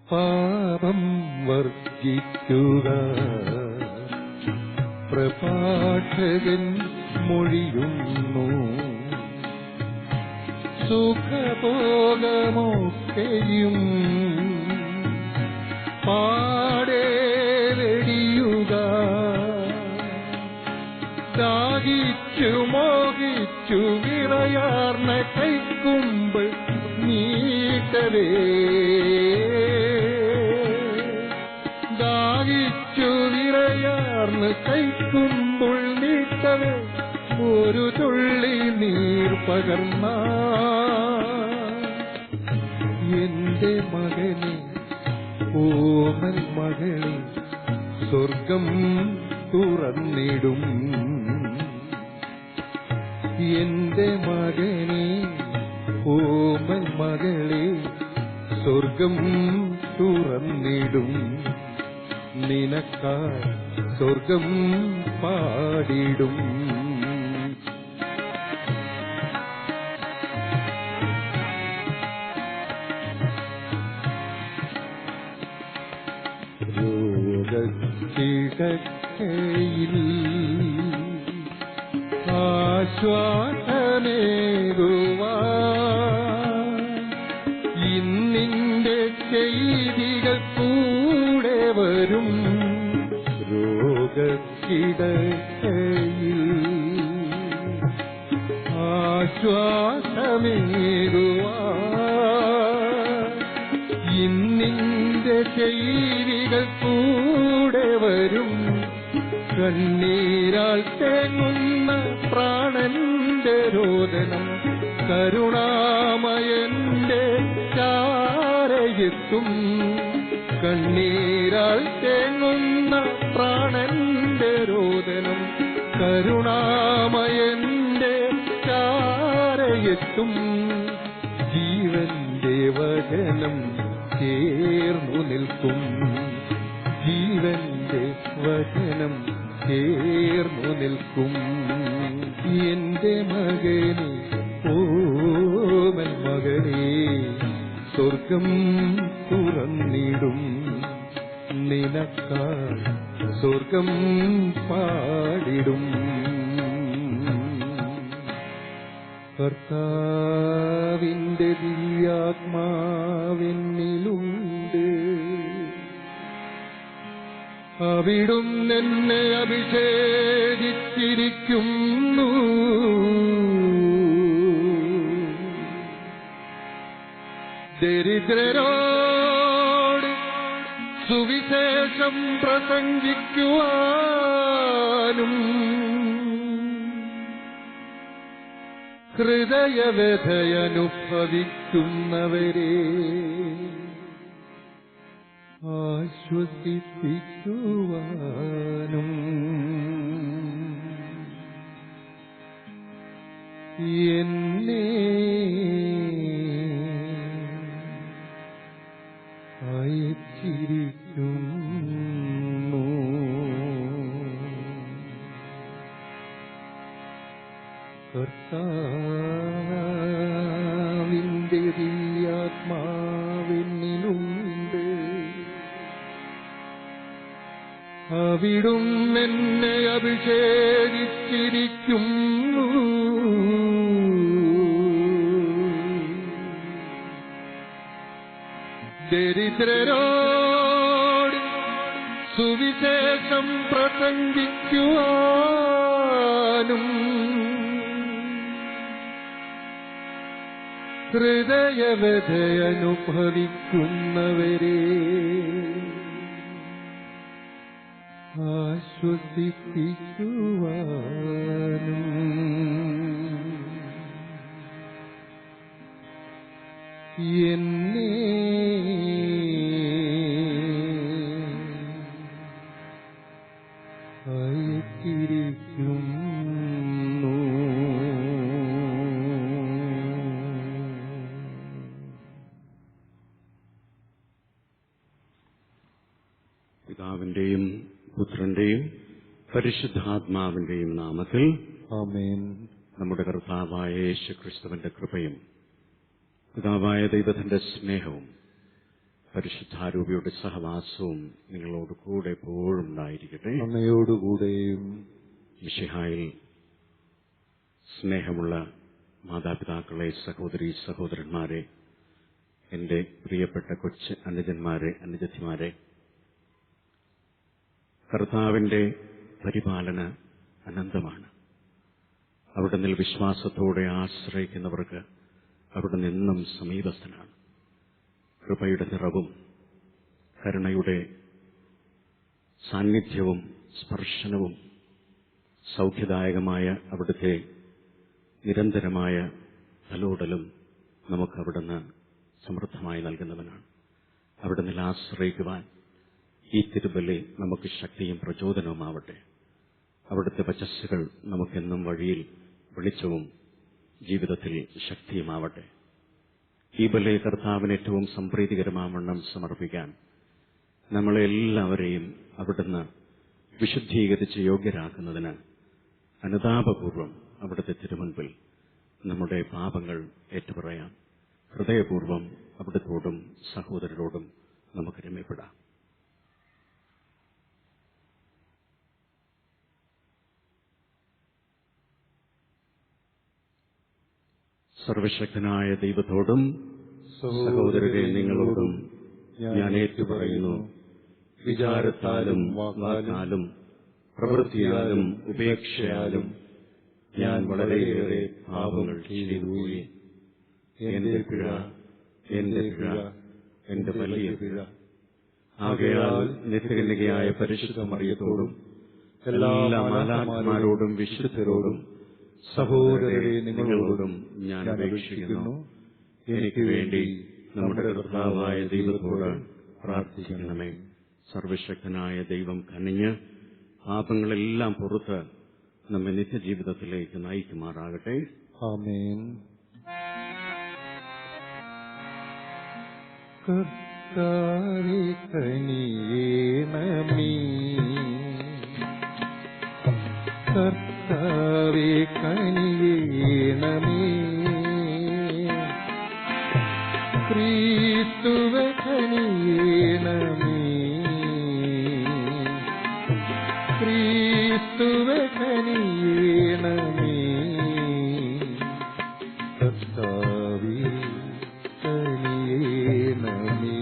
പാപം വർജിക്കുക. പ്രഭാഷകൻ മൊഴിയുന്നു, സുഖഭോഗമൊക്കെയും പാടെ വെടിയുക. ദാഹിച്ചു മോഹിച്ചു വിറയാർന്ന കൈക്കുമ്പ് നീട്ടവേ. ദാഹിച്ചു വിറയാർന്ന് കൈക്കുമ്പോൾ നീട്ടവേ. ഒരു തുള്ളി നീർ പകർന്ന എന്റെ മകനെ, ഓമൽ മകളെ, സ്വർഗം തുറന്നിടും. എന്റെ മകനെ, ഓമൽ മകളെ, സ്വർഗം തുറന്നിടും. നിനക്കായി സ്വർഗം പാടിടും. രോഗക്കിടക്കയിൽ ആശ്വാസമേകുവാൻ ഇന്നിന്റെ ചെയ്തികൾ കൂടെ വരും. രോഗക്കിടക്കയിൽ ആശ്വാസമേകുവാൻ ഇന്നിന്റെ ചെയ്തികൾ കൂടെ വരും. കണ്ണീരാൽ തേങ്ങുന്ന പ്രാണന്റെ രോദനം കരുണാമയന്റെ ചാരയെത്തും. കണ്ണീരാൽ തേങ്ങുന്ന പ്രാണന്റെ രോദനം കരുണാമയന്റെ ചാരയെത്തും. ജീവന്റെ വചനം ചേർന്നു നിൽക്കും. ജീവന്റെ വചനം ചേർന്നു നിൽക്കും. എന്റെ മകനെ, ഓമൽ മകനെ, സ്വർഗം തുറന്നിടും. നിനക്കായി സ്വർഗം പാടിടും. കർത്താവിന്റെ ദിവ്യാത്മാവെന്നിലുണ്ട്. അവിടുന്ന് എന്നെ അഭിഷേകിച്ചിരിക്കുന്നു. ദരിദ്രരോട് സുവിശേഷം പ്രസംഗിക്കുവാനും ഹൃദയവ്യഥയനുഭവിക്കുന്നവരെ ആശ്വസിപ്പിക്കുവാനും എന്നെ അയച്ചിരിക്കുന്നു. കർത്താവിന്റെ ദിവ്യാത്മാവെന്നിലുണ്ട്. അവിടുന്ന് എന്നെ അഭിഷേകിച്ചിരിക്കുന്നു. ദരിദ്രരോട് സുവിശേഷം പ്രസംഗിക്കുവാനും ഹൃദയവ്യഥയനുഭവിക്കുന്നവരെ ആശ്വസിപ്പിക്കുവാനും എന്നെ അയച്ചിരിക്കുന്നു. പിതാവിന്റെയും പുത്രന്റെയും പരിശുദ്ധാത്മാവിന്റെയും നാമത്തിൽ ആമേൻ. നമ്മുടെ കർത്താവായ യേശുക്രിസ്തുവിന്റെ കൃപയും പിതാവായ ദൈവത്തിന്റെ സ്നേഹവും പരിശുദ്ധാരൂപിയുടെ സഹവാസവും നിങ്ങളോട് കൂടെ എപ്പോഴും ഉണ്ടായിരിക്കട്ടെ. അങ്ങയോടുകൂടെയും. മിശിഹായിൽ സ്നേഹമുള്ള മാതാപിതാക്കളെ, സഹോദരീ സഹോദരന്മാരെ, എന്റെ പ്രിയപ്പെട്ട കൊച്ചു അനുജന്മാരെ, അനുജത്തിമാരെ, കർത്താവിന്റെ പരിപാലന അനന്തമാണ്. അവിടുന്ന് വിശ്വാസത്തോടെ ആശ്രയിക്കുന്നവർക്ക് അവിടുന്ന് എന്നും സമീപസ്ഥനാണ്. കൃപയുടെ നിറവും കരുണയുടെ സാന്നിധ്യവും സ്പർശനവും സൗഖ്യദായകമായ അവിടുത്തെ നിരന്തരമായ തലോടലും നമുക്ക് അവിടുന്ന് സമൃദ്ധമായി നൽകുന്നവനാണ്. അവിടുന്ന് ആശ്രയിക്കുവാൻ ഈ തിരുബലി നമുക്ക് ശക്തിയും പ്രചോദനവുമാവട്ടെ. അവിടുത്തെ വചസ്സുകൾ നമുക്കെന്നും വഴിയിൽ വെളിച്ചവും ജീവിതത്തിൽ ശക്തിയുമാവട്ടെ. ഈ ബലി കർത്താവിന് ഏറ്റവും സംപ്രീതികരമാവണ്ണം സമർപ്പിക്കാൻ നമ്മളെല്ലാവരെയും അവിടുന്ന് വിശുദ്ധീകരിച്ച് യോഗ്യരാക്കുന്നതിന് അനുതാപപൂർവം അവിടുത്തെ തിരുമുൻപിൽ നമ്മുടെ പാപങ്ങൾ ഏറ്റുപറയാം. ഹൃദയപൂർവം അവിടുത്തോടും സഹോദരരോടും നമുക്ക് രമ്യപ്പെടാം. സർവശക്തനായ ദൈവത്തോടും സഹോദരരെ നിങ്ങളോടും ഞാൻ ഏറ്റുപറയുന്നു, വിചാരത്താലും വാക്കാലും പ്രവൃത്തിയാലും ഉപേക്ഷയാലും ഞാൻ വളരെയേറെ പാപങ്ങൾ ചെയ്തുപോയി. എന്റെ പിഴ, എന്റെ പിഴ, എന്റെ വലിയ പിഴ. ആകയാൽ നിത്യകന്യകയായ പരിശുദ്ധ മറിയത്തോടും എല്ലാ മാലാഖമാരോടും വിശുദ്ധരോടും സഹോദരരെ നിങ്ങളോടും ഞാൻ അപേക്ഷിക്കുന്നു, എനിക്ക് വേണ്ടി നമ്മുടെ കർത്താവായ ദൈവത്തോട് പ്രാർത്ഥിക്കണമേ. സർവശക്തനായ ദൈവം കനിഞ്ഞ് പാപങ്ങളെല്ലാം പുറത്ത് നമ്മെ നിത്യജീവിതത്തിലേക്ക് നയിക്കുമാറാകട്ടെ. ആമേൻ. കർത്താവേ കനിയേണമേ, കർത്താവേ കനിയേണമേ, ക്രിസ്തുവേ കനിയേണമേ, ക്രിസ്തുവേ കനിയേണമേ, കർത്താവേ കനിയേണമേ,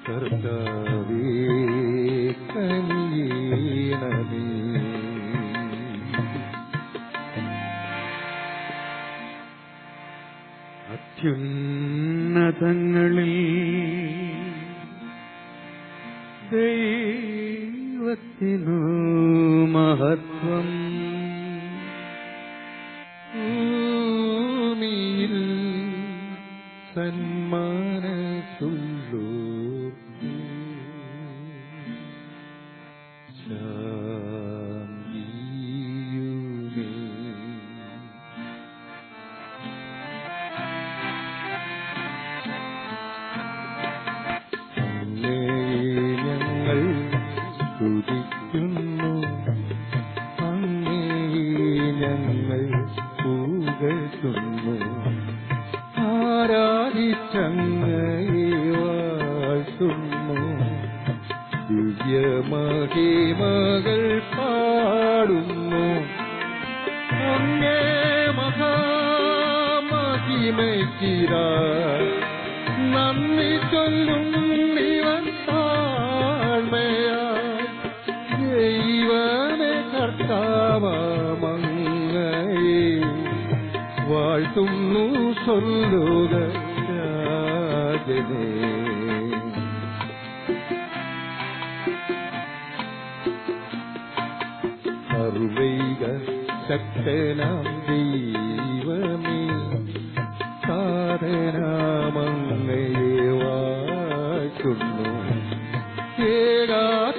കർത്താവേ കനിയേണമേ. അത്യുന്നതങ്ങളിൽ ദൈവത്തിനു മഹത്വം, ഭൂമിയിൽ സന്മാനസുള്ളൂ ശാന്തിയുമേ. അങ്ങയെ ഞങ്ങൾ സ്തുതിക്കുന്നു, അങ്ങയെ ഞങ്ങൾ പുകഴ്ത്തുന്നു, ആരാധിച്ചങ്ങയെ വാഴ്ത്തുന്നു, ദിവ്യമഹിമകൾ പാടുന്നു. അങ്ങേ മഹാമഹിമയ്ക്കിരായി നന്ദി ചൊല്ലും ഇവൻ താഴ്മയായി. ദൈവമേ കർത്താവമങ്ങയെ വാഴ്ത്തുന്നു ചൊല്ലുക രാജനേ. സർവൈക ശക്തനാം ദൈവമേ, സാധനാമങ്ങയെ വാഴ്ത്തുന്നു, ഏകാത്മജാദേവസൂനുവേ,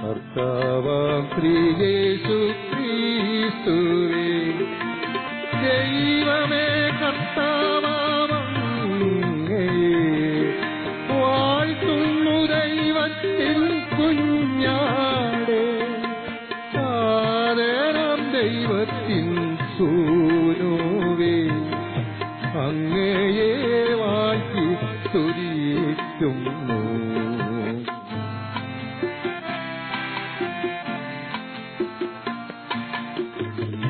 കർത്താവാം ശ്രീയേശു ക്രിസ്തുവേ. ദൈവമേ കർത്താവമങ്ങയെ വാഴ്ത്തുന്നു, ദൈവത്തിൻ കുഞ്ഞാടേ, സാധനം ദൈവത്തിൻ സൂനുവേ, സ്തുതിക്കുന്നു.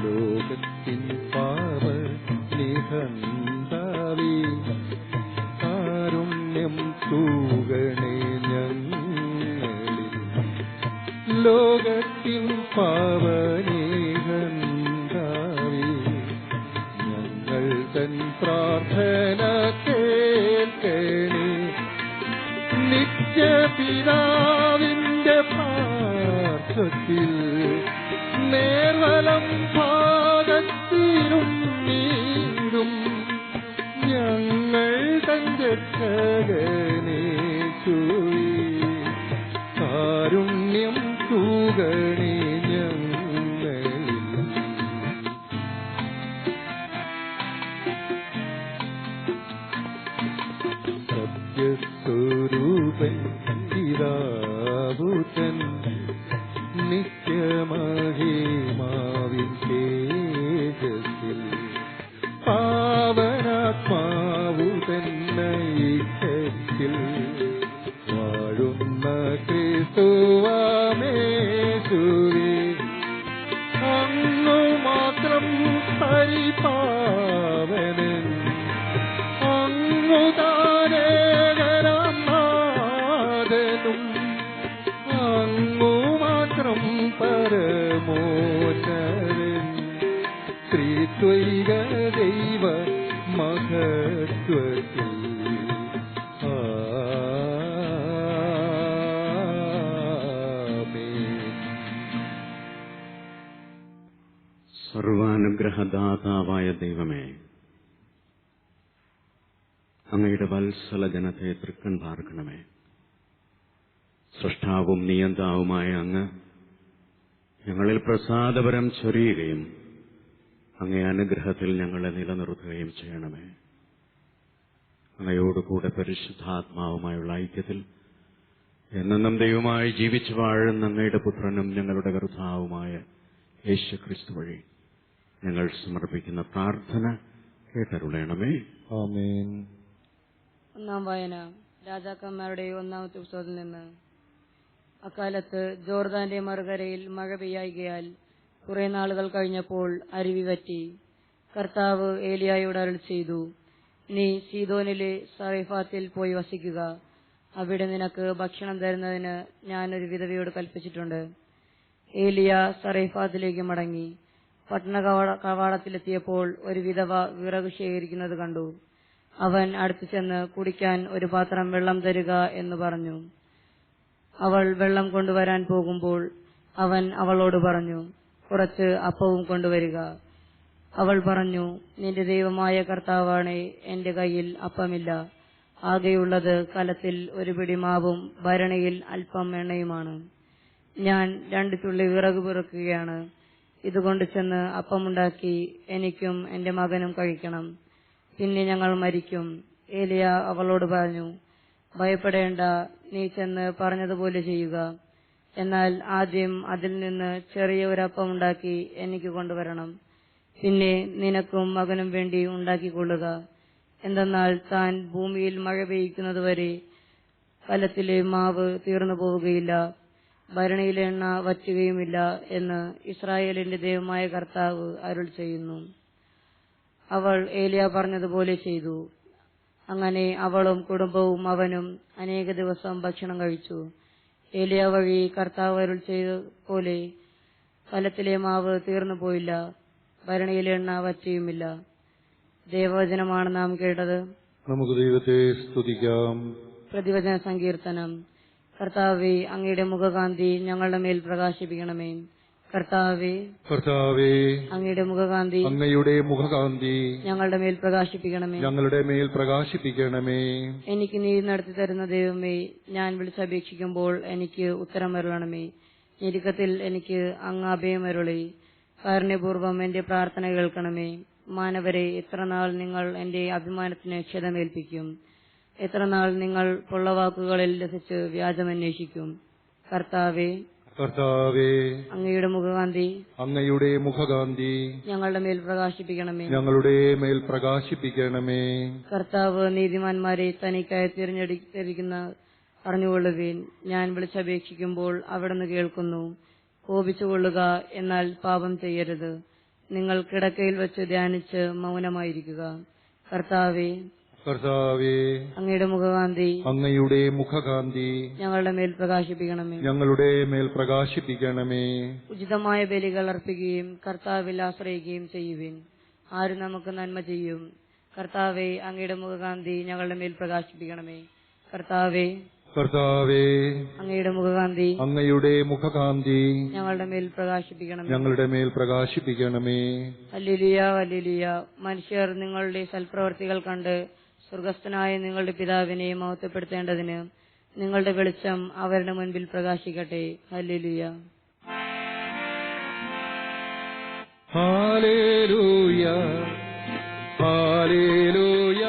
ലോകത്തിൻ പാപ നിഹന്താവേ, കാരുണ്യം തൂകണേ ഞങ്ങളിൽ. ലോകത്തിൻ പാവനിഹന്താവേ, ഞങ്ങൾ തൻ പ്രാർത്ഥന കേൾക്കണേ. നിത്യപിതാവിന്റെ പാർശ്വത്തിൽ നേർവലം ഭാഗത്തിലും നീടും ഞങ്ങൾ തന്റെ രക്ഷകനേശുവേ, കാരുണ്യം തൂകണേ ഞങ്ങളിൽ. സത്യസ്വരൂപൻ പിതാവുതൻ നിത്യമഹിമാവിൻ തേജസ്സിൽ പാവനാത്മാവുതൻ ഐക്യത്തിൽ വാഴുന്ന ക്രിസ്തുവാമേശുവേ, അങ്ങു മാത്രം പരിപാവനൻ, അങ്ങു താനേകനാം നാഥനും, അങ്ങു മാത്രം പരമോന്നതൻ. ത്രിത്വൈക ദൈവ മഹത്വത്തിൽ സർവാനുഗ്രഹദാതാവായ ദൈവമേ, അങ്ങയുടെ വത്സല ജനത്തെ തൃക്കൺ പാർക്കണമേ. സൃഷ്ടാവും നിയന്താവുമായ അങ്ങ് ഞങ്ങളിൽ പ്രസാദപരം ചൊരിയുകയും അങ്ങേ അനുഗ്രഹത്തിൽ ഞങ്ങളെ നിലനിർത്തുകയും ചെയ്യണമേ. അങ്ങയോടുകൂടെ പരിശുദ്ധാത്മാവുമായുള്ള ഐക്യത്തിൽ എന്നെന്നും ദൈവമായി ജീവിച്ചു വാഴുന്ന അങ്ങയുടെ പുത്രനും ഞങ്ങളുടെ കർത്താവുമായ യേശുക്രിസ്തു വഴി ഞങ്ങൾ സമർപ്പിക്കുന്ന പ്രാർത്ഥന കേട്ടരുളണമേ. ആമേൻ. ഒന്നാം വായന രാജാക്കന്മാരുടെ ഒന്നാമത്തെ പുസ്തകത്തിൽ നിന്ന്. അക്കാലത്ത് ജോർദാന്റെ മറുകരയിൽ മഴ പെയ്യായികയാൽ കുറെ നാളുകൾ കഴിഞ്ഞപ്പോൾ അരുവി വറ്റി. കർത്താവ് ഏലിയായോട് അരുളി ചെയ്തു, നീ സീദോനിലെ സറേഫാത്തിൽ പോയി വസിക്കുക. അവിടെ നിനക്ക് ഭക്ഷണം തരുന്നതിന് ഞാനൊരു വിധവയോട് കൽപ്പിച്ചിട്ടുണ്ട്. ഏലിയ സറേഫാത്തിലേക്ക് മടങ്ങി. പട്ടണ കവാടത്തിലെത്തിയപ്പോൾ ഒരു വിധവ വിറക് ശേഖരിക്കുന്നത് കണ്ടു. അവൻ അടുത്തു ചെന്ന് കുടിക്കാൻ ഒരു പാത്രം വെള്ളം തരിക എന്ന് പറഞ്ഞു. അവൾ വെള്ളം കൊണ്ടുവരാൻ പോകുമ്പോൾ അവൻ അവളോട് പറഞ്ഞു, കുറച്ച് അപ്പവും കൊണ്ടുവരിക. അവൾ പറഞ്ഞു, നിന്റെ ദൈവമായ കർത്താവാണേ, എന്റെ കയ്യിൽ അപ്പമില്ല. ആകെയുള്ളത് കലത്തിൽ ഒരു പിടി മാവും ഭരണിയിൽ അല്പം എണ്ണയുമാണ്. ഞാൻ 2 തുള്ളി വിറക് പിറക്കുകയാണ്. ഇതുകൊണ്ട് ചെന്ന് അപ്പമുണ്ടാക്കി എനിക്കും എന്റെ മകനും കഴിക്കണം. പിന്നെ ഞങ്ങൾ മരിക്കും. ഏലിയ അവളോട് പറഞ്ഞു, ഭയപ്പെടേണ്ട, നീ ചെന്ന് പറഞ്ഞതുപോലെ ചെയ്യുക. എന്നാൽ ആദ്യം അതിൽ നിന്ന് ചെറിയ ഒരപ്പമുണ്ടാക്കി എനിക്ക് കൊണ്ടുവരണം. പിന്നെ നിനക്കും മകനും വേണ്ടി ഉണ്ടാക്കിക്കൊള്ളുക. എന്തെന്നാൽ താൻ ഭൂമിയിൽ മഴ പെയ്യ്ക്കുന്നതുവരെ കലത്തിലെ മാവ് തീർന്നു പോവുകയില്ല, ഭരണിയിലെ എണ്ണ വറ്റുകയുമില്ല എന്ന് ഇസ്രായേലിന്റെ ദൈവമായ കർത്താവ് അരുൾ ചെയ്യുന്നു. അവൾ ഏലിയ പറഞ്ഞതുപോലെ ചെയ്തു. അങ്ങനെ അവളും കുടുംബവും അവനും അനേക ദിവസം ഭക്ഷണം കഴിച്ചു. ഏലിയ വഴി കർത്താവ് അരുൾ ചെയ്ത പോലെ കലത്തിലെ മാവ് തീർന്നു പോയില്ല, ഭരണിയിലെ എണ്ണ വറ്റിയുമില്ല. ദൈവവചനമാണ് നാം കേട്ടത്. നമുക്ക് ദൈവത്തെ സ്തുതിക്കാം. പ്രതിവചന സങ്കീർത്തനം. കർത്താവേ, അങ്ങയുടെ മുഖകാന്തി ഞങ്ങളുടെ മേൽ പ്രകാശിപ്പിക്കണമേ. കർത്താവേ, കർത്താവേ, അങ്ങയുടെ മുഖകാന്തി ഞങ്ങളുടെ മേൽ പ്രകാശിപ്പിക്കണമേ. ഞങ്ങളുടെ മേൽ പ്രകാശിപ്പിക്കണമേ. എനിക്ക് നീതി നടത്തി തരുന്ന ദൈവമേ, ഞാൻ വിളിച്ചപേക്ഷിക്കുമ്പോൾ എനിക്ക് ഉത്തരമരുളണമേ. ഞെരുക്കത്തിൽ എനിക്ക് അങ്ങ് അഭയമരുളി. കാരുണ്യപൂർവ്വം എന്റെ പ്രാർത്ഥന കേൾക്കണമേ. മാനവരെ, എത്രനാൾ നിങ്ങൾ എന്റെ അഭിമാനത്തിന് ക്ഷതമേൽപ്പിക്കും? എത്രനാൾ നിങ്ങൾ പൊള്ളവാക്കുകളിൽ രസിച്ച് വ്യാജമന്വേഷിക്കും? കർത്താവേ, കർത്താവേ, അങ്ങയുടെ മുഖകാന്തി അങ്ങയുടെ മുഖകാന്തി ഞങ്ങളുടെ മേൽ പ്രകാശിപ്പിക്കണമേ. ഞങ്ങളുടെ മേൽ പ്രകാശിപ്പിക്കണമേ. കർത്താവ് നീതിമാന്മാരെ തനിക്കായി തിരഞ്ഞെടുത്തിരിക്കുന്ന അറിഞ്ഞുകൊള്ളുവീൻ. ഞാൻ വിളിച്ചപേക്ഷിക്കുമ്പോൾ അവിടുന്ന് കേൾക്കുന്നു. കോപിച്ചുകൊള്ളുക, എന്നാൽ പാപം ചെയ്യരുത്. നിങ്ങൾ കിടക്കയിൽ വെച്ച് ധ്യാനിച്ച് മൗനമായിരിക്കുക. കർത്താവേ, അങ്ങയുടെ മുഖകാന്തി ഞങ്ങളുടെ മേൽ പ്രകാശിപ്പിക്കണമേ. ഞങ്ങളുടെ മേൽ പ്രകാശിപ്പിക്കണമേ. ഉചിതമായ ബലികൾ അർപ്പിക്കുകയും കർത്താവിൽ ആശ്രയിക്കുകയും ചെയ്യുവിൻ. ആര് നമുക്ക് നന്മ ചെയ്യും? കർത്താവേ, അങ്ങയുടെ മുഖകാന്തി ഞങ്ങളുടെ മേൽ പ്രകാശിപ്പിക്കണമേ. കർത്താവേ, അങ്ങയുടെ മുഖകാന്തി ഞങ്ങളുടെ മേൽ പ്രകാശിപ്പിക്കണമേ. ഞങ്ങളുടെ മേൽ പ്രകാശിപ്പിക്കണമേ. Hallelujah, hallelujah. മനുഷ്യർ നിങ്ങളുടെ സൽപ്രവർത്തികൾ കണ്ട് സ്വർഗസ്ഥനായ നിങ്ങളുടെ പിതാവിനെ മഹത്വപ്പെടുത്തേണ്ടതിന് നിങ്ങളുടെ വെളിച്ചം അവരുടെ മുൻപിൽ പ്രകാശിക്കട്ടെ. ഹല്ലേലൂയ. ഹല്ലേലൂയ, ഹല്ലേലൂയ,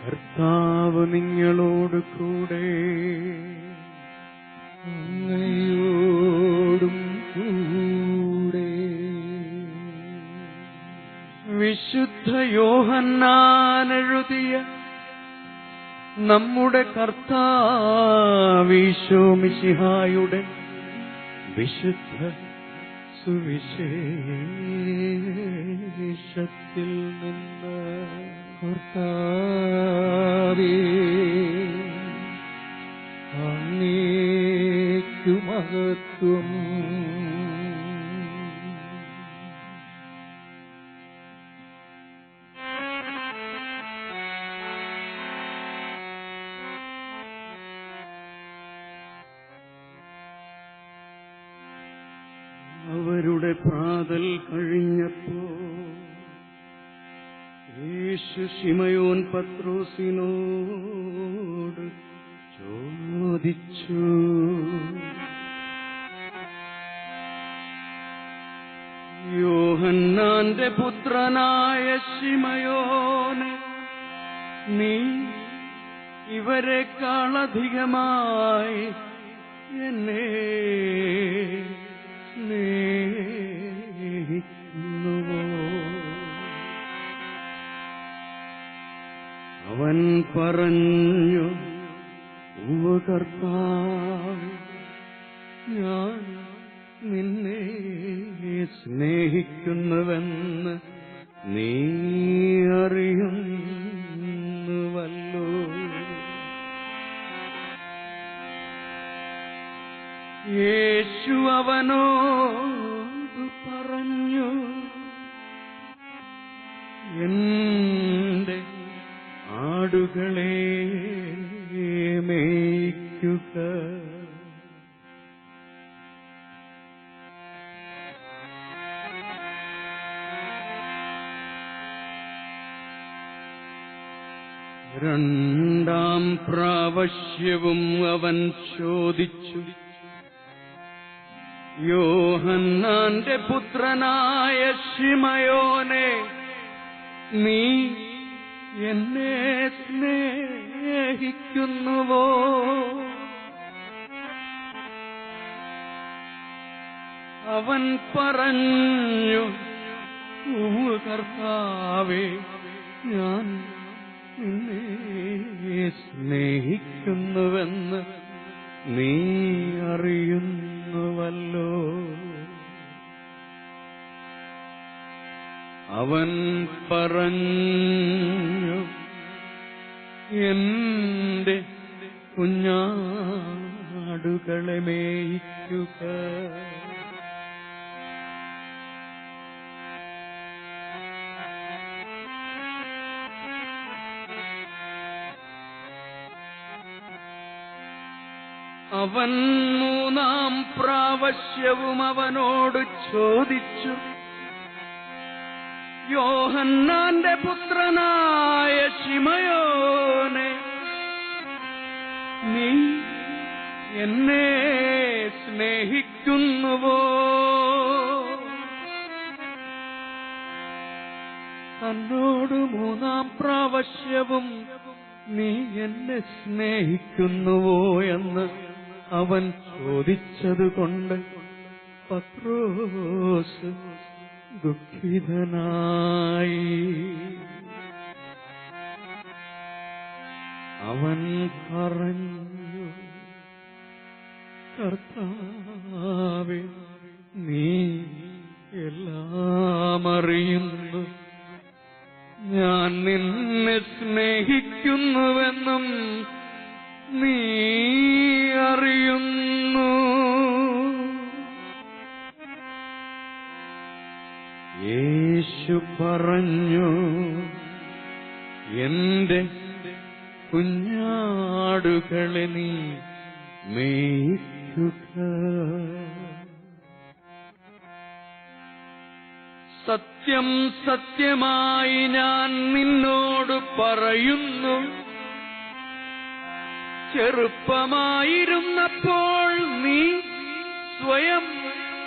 കർത്താവ് നിങ്ങളോട് കൂടെ. അങ്ങയോടും കൂടെ. വിശുദ്ധ യോഹന്നാൻ എഴുതിയ നമ്മുടെ കർത്താവീശോ മിശിഹായുടെ വിശുദ്ധ സുവിശേഷത്തിൽ നിന്ന്. കർത്താവേ, അങ്ങേക്കു മഹത്വം. അവരുടെ പ്രാതൽ കഴിഞ്ഞപ്പോ യേശു ശിമയോൻ പത്രോസിനോട് ചോദിച്ചു, യോഹന്നാന്റെ പുത്രനായ ശിമയോനെ, നീ ഇവരെക്കാളധികമായി എന്നെ സ്നേഹിക്കുന്നുവോ? അവൻ പറഞ്ഞു, ഉവ്വ കർത്താവേ, ഞാൻ നിന്നെ സ്നേഹിക്കുന്നുവെന്ന് നീ അറിയുന്നുവല്ലോ. യേശു അവനോട് പറഞ്ഞു, എന്റെ ആടുകളെ മേയ്ക്കുക. രണ്ടാം പ്രാവശ്യവും അവൻ ചോദിച്ചു, യോഹന്നാന്റെ പുത്രനായ ശിമയോനെ, നീ എന്നെ സ്നേഹിക്കുന്നുവോ? അവൻ പറഞ്ഞു, ഉവ്വ് കർത്താവേ, ഞാൻ നിന്നെ സ്നേഹിക്കുന്നുവെന്ന് നീ അറിയുന്നുവല്ലോ. അവൻ പറഞ്ഞു, എന്റെ കുഞ്ഞാടുകളെ മേയിക്കുക. അവൻ മൂന്നാം പ്രാവശ്യവും അവനോട് ചോദിച്ചു, യോഹന്നാന്റെ പുത്രനായ ശിമയോനെ, നീ എന്നെ സ്നേഹിക്കുന്നുവോ? തന്നോട് മൂന്നാം പ്രാവശ്യവും നീ എന്നെ സ്നേഹിക്കുന്നുവോ എന്ന് അവൻ ചോദിച്ചതുകൊണ്ട് പത്രോസ് ദുഃഖിതനായി. അവൻ പറഞ്ഞു, കർത്താവേ, നീ എല്ലാം അറിയുന്നു. ഞാൻ നിന്നെ സ്നേഹിക്കുന്നുവെന്നും നീ അറിയുന്നു. യേശു പറഞ്ഞു, എന്റെ കുഞ്ഞാടുകളെ നീ മേയ്ക്കുക. സത്യം സത്യമായി ഞാൻ നിന്നോട് പറയുന്നു, ചെറുപ്പമായിരുന്നപ്പോൾ നീ സ്വയം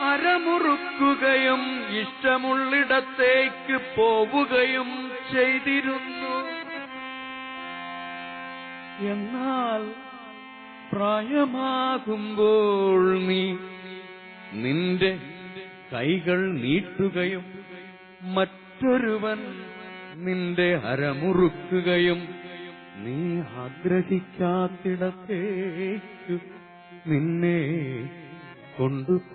അരമുറുക്കുകയും ഇഷ്ടമുള്ളിടത്തേക്ക് പോവുകയും ചെയ്തിരുന്നു. എന്നാൽ പ്രായമാകുമ്പോൾ നീ നിന്റെ കൈകൾ നീട്ടുകയും മറ്റൊരുവൻ നിന്റെ അരമുറുക്കുകയും നീ ആഗ്രഹിക്കാത്തിടത്തേക്ക് നിന്നെ കൊണ്ടുപോവുകയും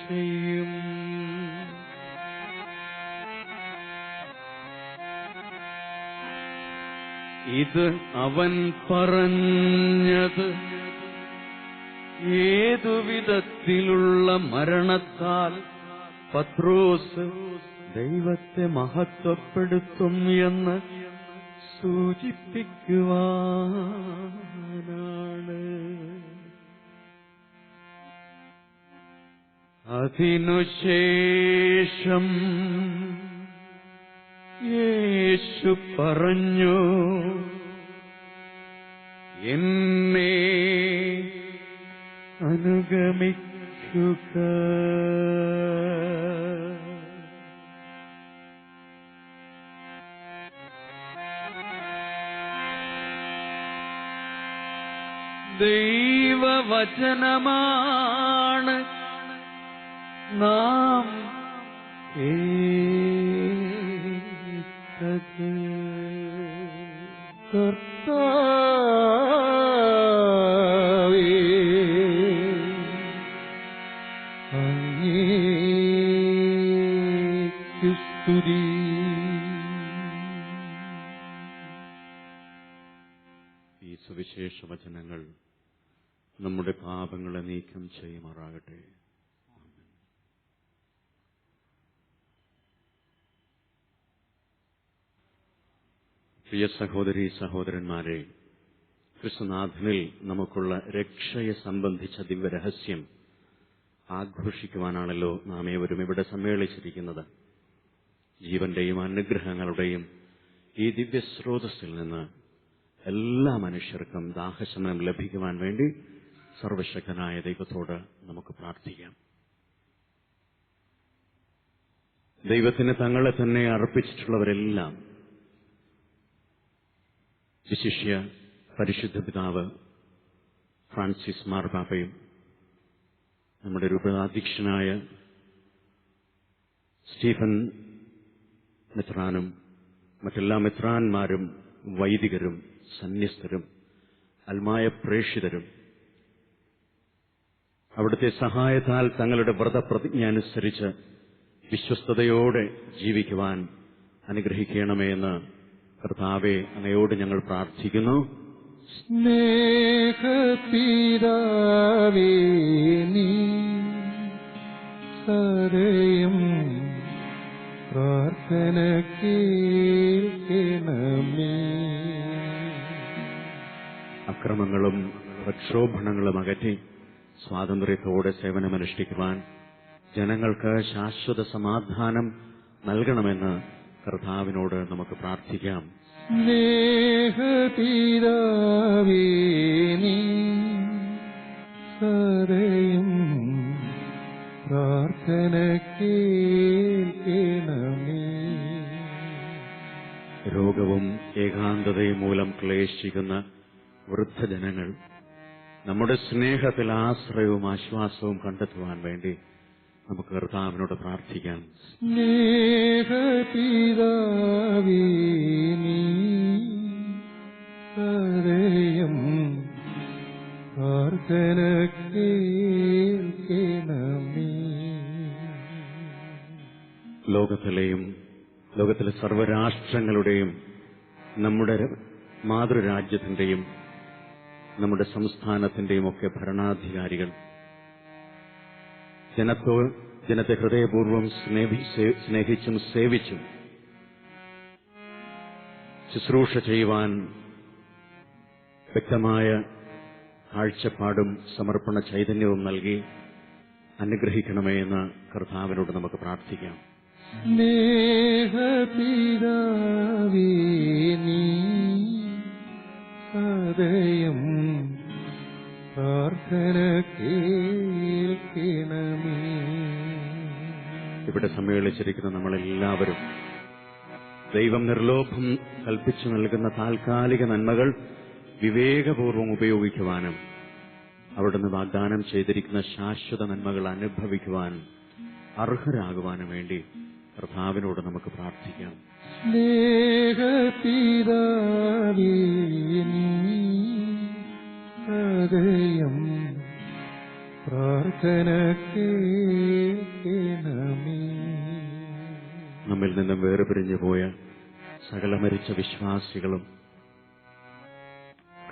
ചെയ്യും. ഇത് അവൻ പറഞ്ഞത് ഏതുവിധത്തിലുള്ള മരണത്താൽ പത്രോസ് ദൈവത്തെ മഹത്വപ്പെടുത്തും എന്ന് സൂചിപ്പിക്കുവാനാണ്. അതിനുശേഷം യേശു പറഞ്ഞു, എന്നെ അനുഗമിക്കുക. ദൈവവചനമാണ് നാം കേട്ടത്. കർത്താവേ, അങ്ങേക്ക് സ്തുതി. ഈ സുവിശേഷ വചനങ്ങൾ നമ്മുടെ പാപങ്ങളെ നീക്കം ചെയ്യുമാറാകട്ടെ. പ്രിയ സഹോദരീ സഹോദരന്മാരെ, ക്രിസ്തുനാഥനിൽ നമുക്കുള്ള രക്ഷയെ സംബന്ധിച്ച ദിവ്യരഹസ്യം ആഘോഷിക്കുവാനാണല്ലോ നാം ഏവരും ഇവിടെ സമ്മേളിച്ചിരിക്കുന്നത്. ജീവന്റെയും അനുഗ്രഹങ്ങളുടെയും ഈ ദിവ്യസ്രോതസ്സിൽ നിന്ന് എല്ലാ മനുഷ്യർക്കും ദാഹശമനം ലഭിക്കുവാൻ വേണ്ടി സർവശക്തനായ ദൈവത്തോട് നമുക്ക് പ്രാർത്ഥിക്കാം. ദൈവത്തിന് തങ്ങളെ തന്നെ അർപ്പിച്ചിട്ടുള്ളവരെല്ലാം, വിശിഷ്യ പരിശുദ്ധ പിതാവ് ഫ്രാൻസിസ് മാർപ്പാപ്പയും നമ്മുടെ രൂപതാധ്യക്ഷനായ സ്റ്റീഫൻ മെത്രാനും മറ്റെല്ലാ മെത്രാന്മാരും വൈദികരും സന്യസ്തരും അൽമായ പ്രേക്ഷിതരും അവിടുത്തെ സഹായത്താൽ തങ്ങളുടെ വ്രതപ്രതിജ്ഞ അനുസരിച്ച് വിശ്വസ്തയോടെ ജീവിക്കുവാൻ അനുഗ്രഹിക്കണമേ എന്ന് കർത്താവെ, അങ്ങയോട് ഞങ്ങൾ പ്രാർത്ഥിക്കുന്നു. സ്നേഹപിതാവേ, നീ സദയം പ്രാർത്ഥന കേൾക്കണമേ. അക്രമങ്ങളും പ്രക്ഷോഭങ്ങളും അകറ്റി സ്വാതന്ത്ര്യത്തോടെ സേവനമനുഷ്ഠിക്കുവാൻ ജനങ്ങൾക്ക് ശാശ്വത സമാധാനം നൽകണമെന്ന് കർത്താവിനോട് നമുക്ക് പ്രാർത്ഥിക്കാം. സ്നേഹപിതാവേ, നീ സദയം പ്രാർത്ഥന കേൾക്കണമേ. രോഗവും ഏകാന്തതയും മൂലം ക്ലേശിക്കുന്ന വൃദ്ധജനങ്ങൾ നമ്മുടെ സ്നേഹത്തിൽ ആശ്രയവും ആശ്വാസവും കണ്ടെത്തുവാൻ വേണ്ടി നമുക്ക് കർത്താവിനോട് പ്രാർത്ഥിക്കാം. സ്നേഹപിതാവേ, നീ സദയം പ്രാർത്ഥന കേൾക്കണമേ. ലോകത്തിലെ സർവ്വരാഷ്ട്രങ്ങളുടെയും നമ്മുടെ മാതൃരാജ്യത്തിന്റെയും നമ്മുടെ സംസ്ഥാനത്തിന്റെയും ഒക്കെ ഭരണാധികാരികൾ ജനത്തെ ഹൃദയപൂർവ്വം സ്നേഹിച്ചും സേവിച്ചും ശുശ്രൂഷ ചെയ്യുവാൻ വ്യക്തമായ കാഴ്ചപ്പാടും സമർപ്പണ ചൈതന്യവും നൽകി അനുഗ്രഹിക്കണമേ എന്ന് കർത്താവിനോട് നമുക്ക് പ്രാർത്ഥിക്കാം. സ്നേഹപിതാവേ, നീ സദയം പ്രാർത്ഥന കേൾക്കണമേ. ഇവിടെ സമ്മേളിച്ചിരിക്കുന്ന നമ്മളെല്ലാവരും ദൈവം നിർലോഭം കൽപ്പിച്ചു നൽകുന്ന താൽക്കാലിക നന്മകൾ വിവേകപൂർവ്വം ഉപയോഗിക്കുവാനും അവിടുന്ന് വാഗ്ദാനം ചെയ്തിരിക്കുന്ന ശാശ്വത നന്മകൾ അനുഭവിക്കുവാൻ അർഹരാകുവാനും വേണ്ടി കർത്താവിനോട് നമുക്ക് പ്രാർത്ഥിക്കാം. സ്നേഹപിതാവേ, നീ സദയം പ്രാർത്ഥന കേൾക്കണമേ. നമ്മിൽ നിന്നും വേർപിരിഞ്ഞു പോയ സകല മരിച്ച വിശ്വാസികളും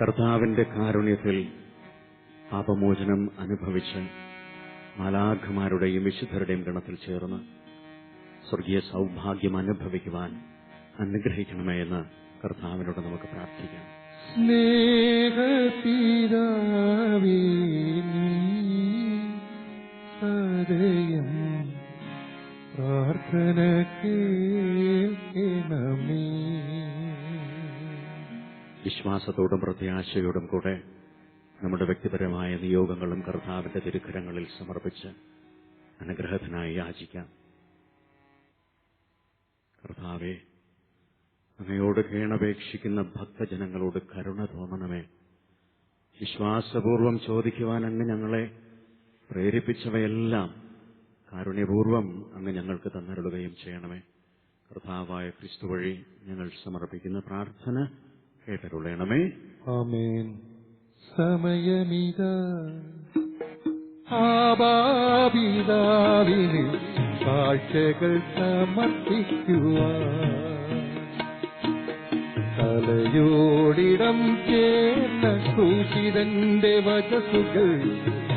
കർത്താവിന്റെ കാരുണ്യത്തിൽ പാപമോചനം അനുഭവിച്ച് മാലാഖമാരുടെയും വിശുദ്ധരുടെയും ഗണത്തിൽ ചേർന്ന് സ്വർഗീയ സൗഭാഗ്യം അനുഭവിക്കുവാൻ അനുഗ്രഹിക്കണമേ എന്ന് കർത്താവിനോട് നമുക്ക് പ്രാർത്ഥിക്കാം. സ്നേഹപിതാവേ, നീ സദയം പ്രാർത്ഥന കേൾക്കണമേ. വിശ്വാസത്തോടും പ്രത്യാശയോടും കൂടെ നമ്മുടെ വ്യക്തിപരമായ നിയോഗങ്ങളും കർത്താവിന്റെ തിരുക്കരങ്ങളിൽ സമർപ്പിച്ച് അനുഗ്രഹത്തിനായി യാചിക്കാം. കർത്താവേ, അങ്ങയോട് കേണപേക്ഷിക്കുന്ന ഭക്തജനങ്ങളോട് കരുണ തോന്നണമേ. വിശ്വാസപൂർവം ചോദിക്കുവാൻ അങ്ങ് ഞങ്ങളെ പ്രേരിപ്പിച്ചവയെല്ലാം കാരുണ്യപൂർവം അങ്ങ് ഞങ്ങൾക്ക് തന്നരുളുകയും ചെയ്യണമേ. കർത്താവായ ക്രിസ്തു വഴി ഞങ്ങൾ സമർപ്പിക്കുന്ന പ്രാർത്ഥന കേട്ടരുളയണമേ. ആമേൻ. സമയമിതാ ആബാപിതാവിന് കാഴ്ചകൾ സമർപ്പിക്കുവാൻ തലയോടിടം ചേർന്ന ക്രൂശിതന്റെ വചസ്സുകൾ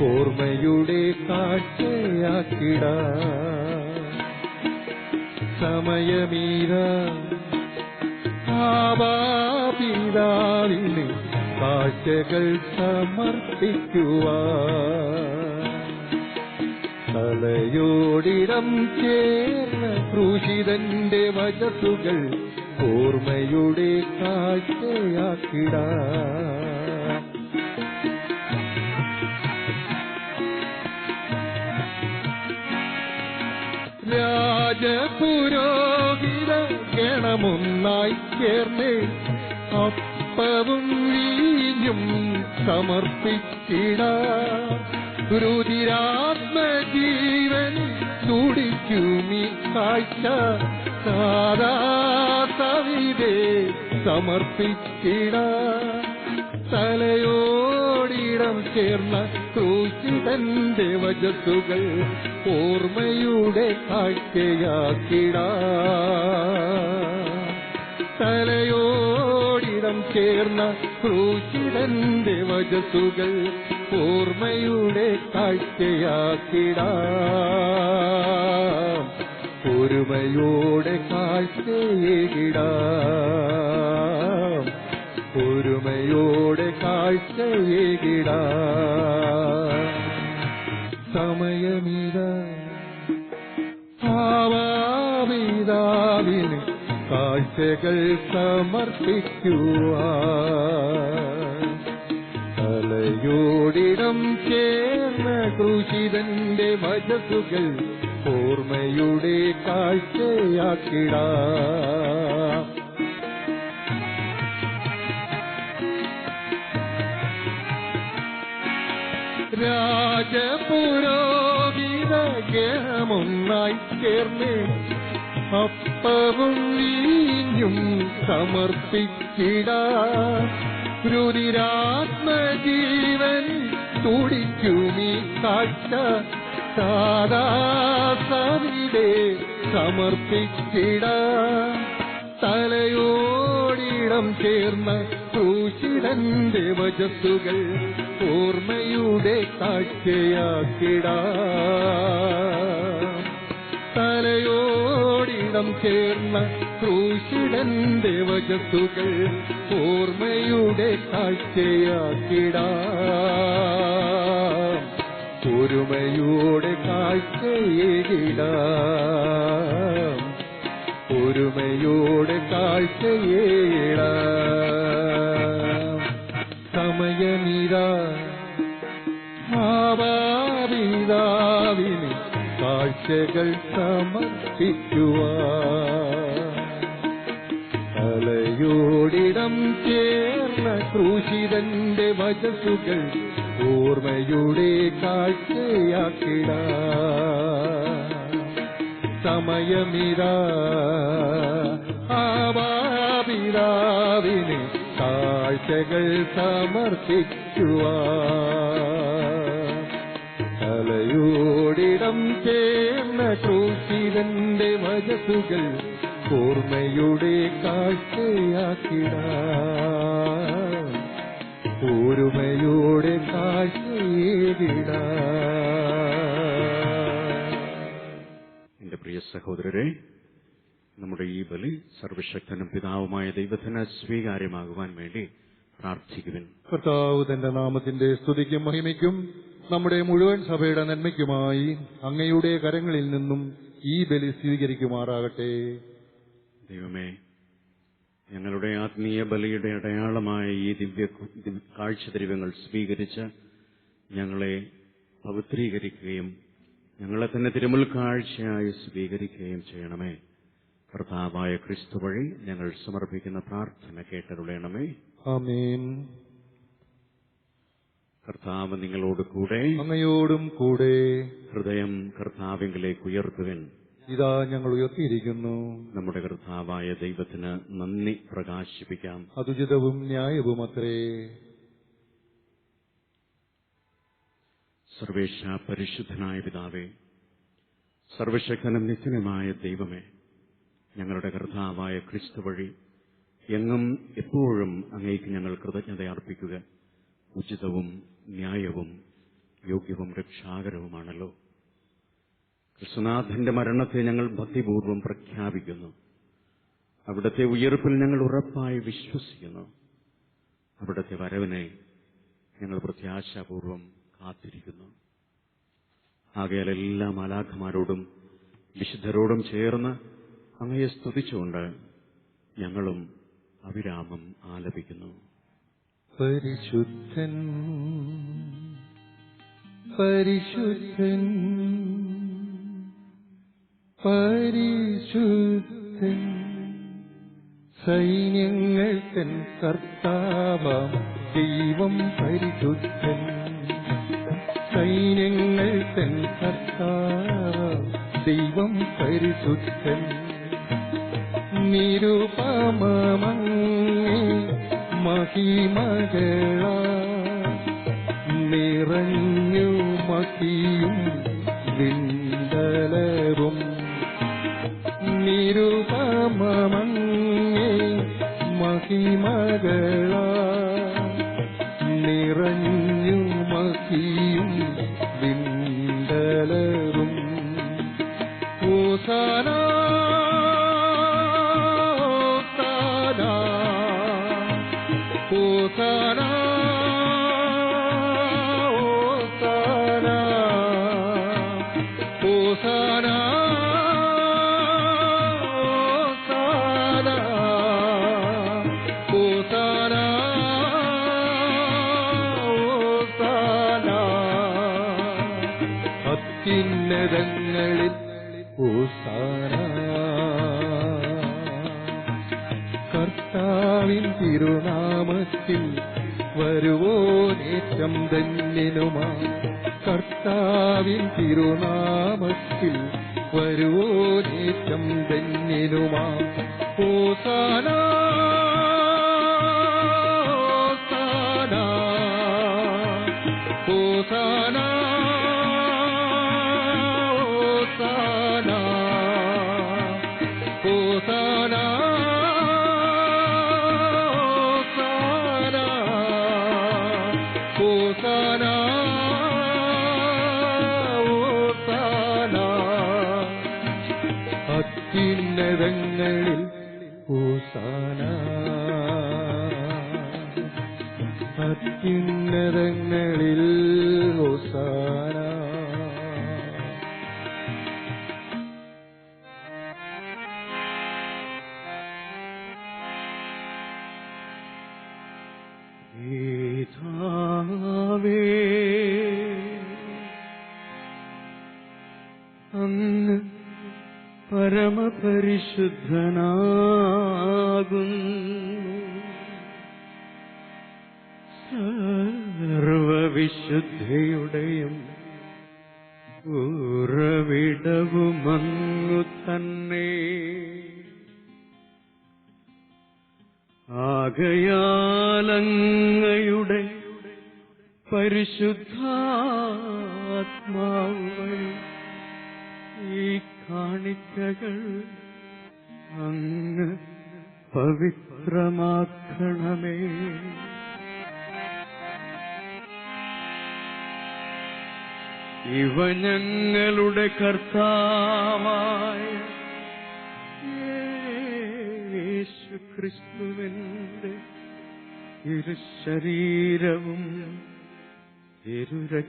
ഓർമ്മയുടെ കാഴ്ചയാക്കിടാൻ സമയമീതാ ആബാപിതാവിന് കാഴ്ചകൾ സമർപ്പിക്കുവാൻ തലയോടിടം ചേർന്ന ക്രൂശിതന്റെ വചസ്സുകൾ ഓർമ്മയുടെ കാഴ്ചയാക്കിടാൻ രാജപുരോഹിത ഗണമൊന്നായി ചേർന്ന് അപ്പവും വീഞ്ഞും സമർപ്പിച്ചിടാം രുതിരാത്മജീവൻ തുടിക്കുമീ കാഴ്ച സാദാസവിധേ സമർപ്പിച്ചിടാം തലയോടിടം ചേർന്ന ക്രൂശിതന്റെ വചസ്സുകൾ ഓർമ്മയുടെ കാഴ്ചയാക്കിടാം തലയോടിടം ചേർന്ന ക്രൂശിതന്റെ വചസ്സുകൾ ഓർമ്മയുടെ കാഴ്ചയാക്കിടാം, ഒരുമയോടെ കാഴ്ചയേകിടാം, ഒരുമയോടെ കാഴ്ചയേകിടാം. സമയമിതാ ഭാവാപിതാവിന് കാഴ്ചകൾ സമർപ്പിക്കുവാൻ, തലയോടിടം ചേർന്ന ക്രൂശിതന്റെ വചസ്സുകൾ ഓർമ്മയുടെ കാഴ്ചയാക്കിടാം. രാജപുരോഹിത ഗണമൊന്നായി ചേർന്ന് അപ്പവും വീഞ്ഞും സമർപ്പിച്ചിടാം, രുതിരാത്മജീവൻ തുടിക്കുമീ കാഴ്ച സാദാസവിടെ സമർപ്പിച്ചിടാം. തലയോടിടം ചേർന്ന ക്രൂശിതന്റെ വചസ്സുകൾ ഓർമ്മയുടെ കാഴ്ചയാക്കിടാം, തലയോടിടം ചേർന്ന ക്രൂശിതന്റെ വചസ്സുകൾ ഓർമ്മയുടെ കാഴ്ചയാക്കിടാം, ഒരുമയോടെ കാഴ്ചയേകിടാം, ഒരുമയോടെ കാഴ്ചയേകിടാം. സമയമിതാ ഭാവാപിതാവിന് കാഴ്ചകൾ സമർപ്പിക്കുവാൻ, തലയോടിടം ചേർന്ന ക്രൂശിതന്റെ വചസ്സുകൾ ഓർമ്മയുടെ കാഴ്ചയാക്കിടാം. സമയമിതാ ഭാവാപിതാവിന് കാഴ്ചകൾ സമർപ്പിക്കുവാൻ, തലയോടിടം ചേർന്ന ക്രൂശിതന്റെ വചസ്സുകൾ ഓർമ്മയുടെ കാഴ്ചയാക്കിടാം, ഒരുമയോടെ കാഴ്ചയേകിടാം. എന്റെ പ്രിയ സഹോദരരെ, നമ്മുടെ ഈ ബലി സർവശക്തനും പിതാവുമായ ദൈവത്തിന് സ്വീകാര്യമാകുവാൻ വേണ്ടി പ്രാർത്ഥിക്കുവിൻ. കർത്താവ് തന്റെ നാമത്തിന്റെ സ്തുതിക്കും മഹിമയ്ക്കും നമ്മുടെ മുഴുവൻ സഭയുടെ നന്മയ്ക്കുമായി അങ്ങയുടെ കരങ്ങളിൽ നിന്നും ഈ ബലി സ്വീകരിക്കുമാറാകട്ടെ. ദൈവമേ, ഞങ്ങളുടെ ആത്മീയ ബലിയുടെ അടയാളമായ ഈ ദിവ്യ കാഴ്ചദ്രവ്യങ്ങൾ സ്വീകരിച്ച് ഞങ്ങളെ പവിത്രീകരിക്കുകയും ഞങ്ങളെ തന്നെ തിരുമുൽ കാഴ്ചയായി സ്വീകരിക്കുകയും ചെയ്യണമേ. കർത്താവായ ക്രിസ്തു വഴി ഞങ്ങൾ സമർപ്പിക്കുന്ന പ്രാർത്ഥന കേട്ടരുളയണമേ. ആമേൻ. കർത്താവ് നിങ്ങളോട് കൂടെ, അങ്ങയോടും കൂടെ. ഹൃദയം കർത്താവിലേക്ക് ഉയർത്തുവിൻ. ഇതാ ഞങ്ങൾ ഉയർത്തിയിരിക്കുന്നു. നമ്മുടെ കർത്താവായ ദൈവത്തിന് നന്ദി പ്രകാശിപ്പിക്കാം. അതുചിതവും ന്യായവും അത്രേ. സർവേശ പരിശുദ്ധനായ പിതാവേ, സർവശക്തനും നിത്യനുമായ ദൈവമേ, ഞങ്ങളുടെ കർത്താവായ ക്രിസ്തു വഴി എങ്ങും എപ്പോഴും അങ്ങേക്ക് ഞങ്ങൾ കൃതജ്ഞത അർപ്പിക്കുക ഉചിതവും ന്യായവും യോഗ്യവും രക്ഷാകരവുമാണല്ലോ. ക്രിസ്തുനാഥന്റെ മരണത്തെ ഞങ്ങൾ ഭക്തിപൂർവ്വം പ്രഖ്യാപിക്കുന്നു. അവിടുത്തെ ഉയർപ്പിൽ ഞങ്ങൾ ഉറപ്പായി വിശ്വസിക്കുന്നു. അവിടുത്തെ വരവിനെ ഞങ്ങൾ പ്രത്യാശാപൂർവം കാത്തിരിക്കുന്നു. ആകയാൽ എല്ലാ മാലാഖമാരോടും വിശുദ്ധരോടും ചേർന്ന് അങ്ങയെ സ്തുതിച്ചുകൊണ്ട് ഞങ്ങളും അവിരാമം ആലപിക്കുന്നു. പരിശുദ്ധൻ പരിശുദ്ധൻ പരിശുദ്ധൻ, സൈന്യങ്ങൾ തൻ കർത്താവാം ദൈവം പരിശുദ്ധൻ. സൈന്യങ്ങൾ തൻ കർത്താവാം ദൈവം പരിശുദ്ധൻ. നിരുപമമങ്ങേ മഹിമകളാ നിറഞ്ഞു മഹിയും വിണ്ടലവും. നിരുപമമങ്ങേ മഹിമകളാ നിറഞ്ഞു മഹിയും വിണ്ടലറും ഹോസാന ഹോസാന ഹോസാന അത്യുന്നതങ്ങളിൽ ഹോസാന കർത്താവിൻ തിരുനാമത്തിൽ വരുവോനേറ്റം ധന്യനുമാ കർത്താവിൻ തിരുനാമത്തിൽ വരുവോനേറ്റം ധന്യനുമാ ഹോസാന ഹോസാന ഹോസാന ഹോസാന ഹോസാന അത്യുന്നതങ്ങളിൽ ഹോസാന അത്യുന്നതങ്ങളിൽ ഹോസാന അങ്ങ് പരമപരിശുദ്ധനാകുന്നു സർവവിശുദ്ധിയുടെയും ഉറവിടവുമങ്ങു തന്നെ ആകയാലങ്ങയുടെ പരിശുദ്ധാത്മാവ് ഈ കാണിക്കകൾ അങ്ങ് പവിത്രമാക്കണമേ. ഇവ ഞങ്ങളുടെ കർത്താവായ യേശുക്രിസ്തുവിന്റെ തിരുശരീരവും തിരുരക്തവുമായി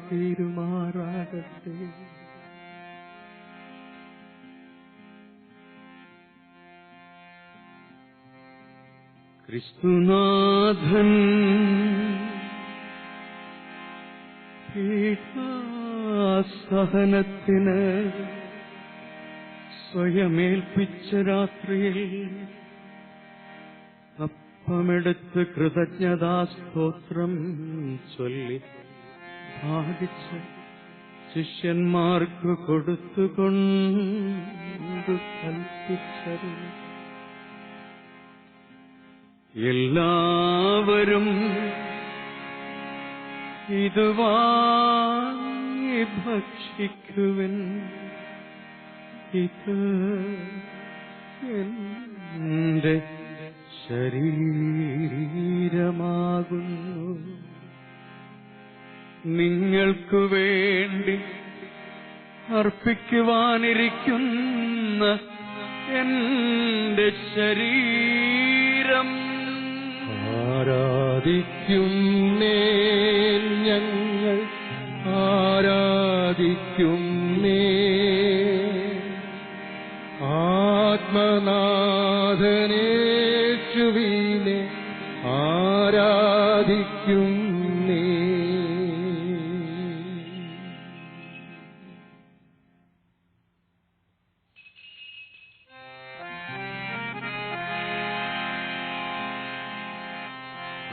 തീരുമാറാകട്ടെ. ക്രിസ്തുനാഥൻ പീഠാസഹനത്തിന് സ്വയമേൽപ്പിച്ച രാത്രിയിൽ അപ്പമെടുത്ത് കൃതജ്ഞതാസ്തോത്രം ചൊല്ലി ഭാഗിച്ച് ശിഷ്യന്മാർക്ക് കൊടുത്തുകൊണ്ട് കൽപ്പിച്ചത്, എല്ലാവരും ഇത് വാങ്ങി ഭക്ഷിക്കുവിൻ, ഇത് എന്റെ ശരീരമാകുന്നു. നിങ്ങൾക്കു വേണ്ടി അർപ്പിക്കുവാനിരിക്കുന്ന എന്റെ ശരീരം. ആരാധിക്കുന്നേ ഞങ്ങൾ ആരാധിക്കുന്നേ, ആത്മനാഥനേശുവിനെ ആരാധിക്കുന്നേ.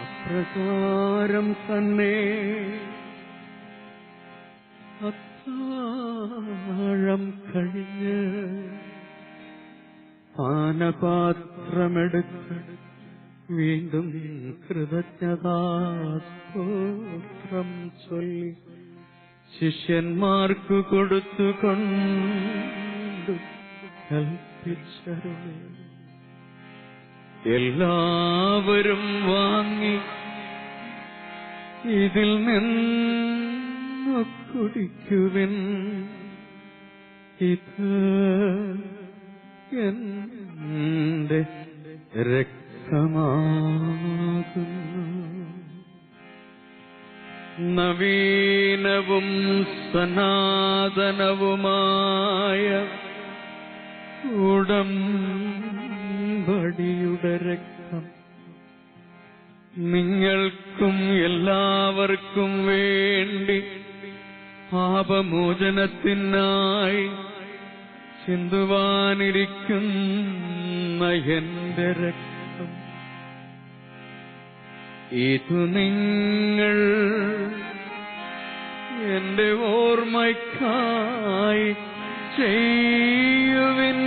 അപ്രകാരം തന്നെ അത്താഴം കഴിഞ്ഞ് പാനപാത്രമെടുത്ത് വീണ്ടും കൃതജ്ഞതാസ്തോത്രം ചൊല്ലി ശിഷ്യന്മാർക്കു കൊടുത്തുകൊണ്ട് കൽപ്പിച്ചരുളി, എല്ലാവരും വാങ്ങി ഇതിൽ നിന്ന് കുടിക്കുവിൻ. ഇത് എന്റെ രക്തമാകുന്നു. നവീനവും സനാതനവുമായ ഉടമ്പടിയുടെ രക്തം നിങ്ങൾക്കും എല്ലാവർക്കും വേണ്ടി പാപമോചനത്തിനായി ചിന്തുവാനിരിക്കുന്ന എന്റെ രക്തം. ഇതു നിങ്ങൾ എന്റെ ഓർമ്മയ്ക്കായി ചെയ്യുവിൻ.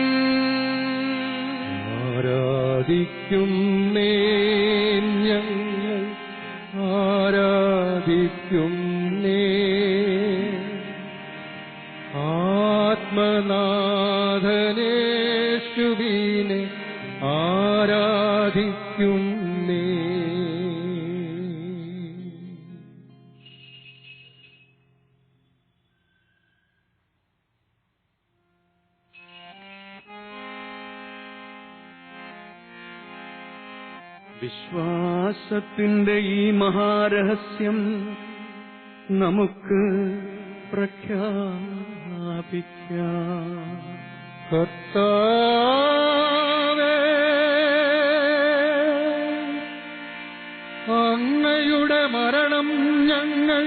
ആരാധിക്കുന്നേ ഞങ്ങൾ ആരാധിക്കുന്നേ, ആത്മനാഥനേശുവിനെ ആരാധിക്കുന്നേ. വിശ്വാസത്തിന്റെ ഈ മഹാരഹസ്യം നമുക്ക് പ്രഖ്യാപിക്കാം. കർത്താവേ, അങ്ങയുടെ മരണം ഞങ്ങൾ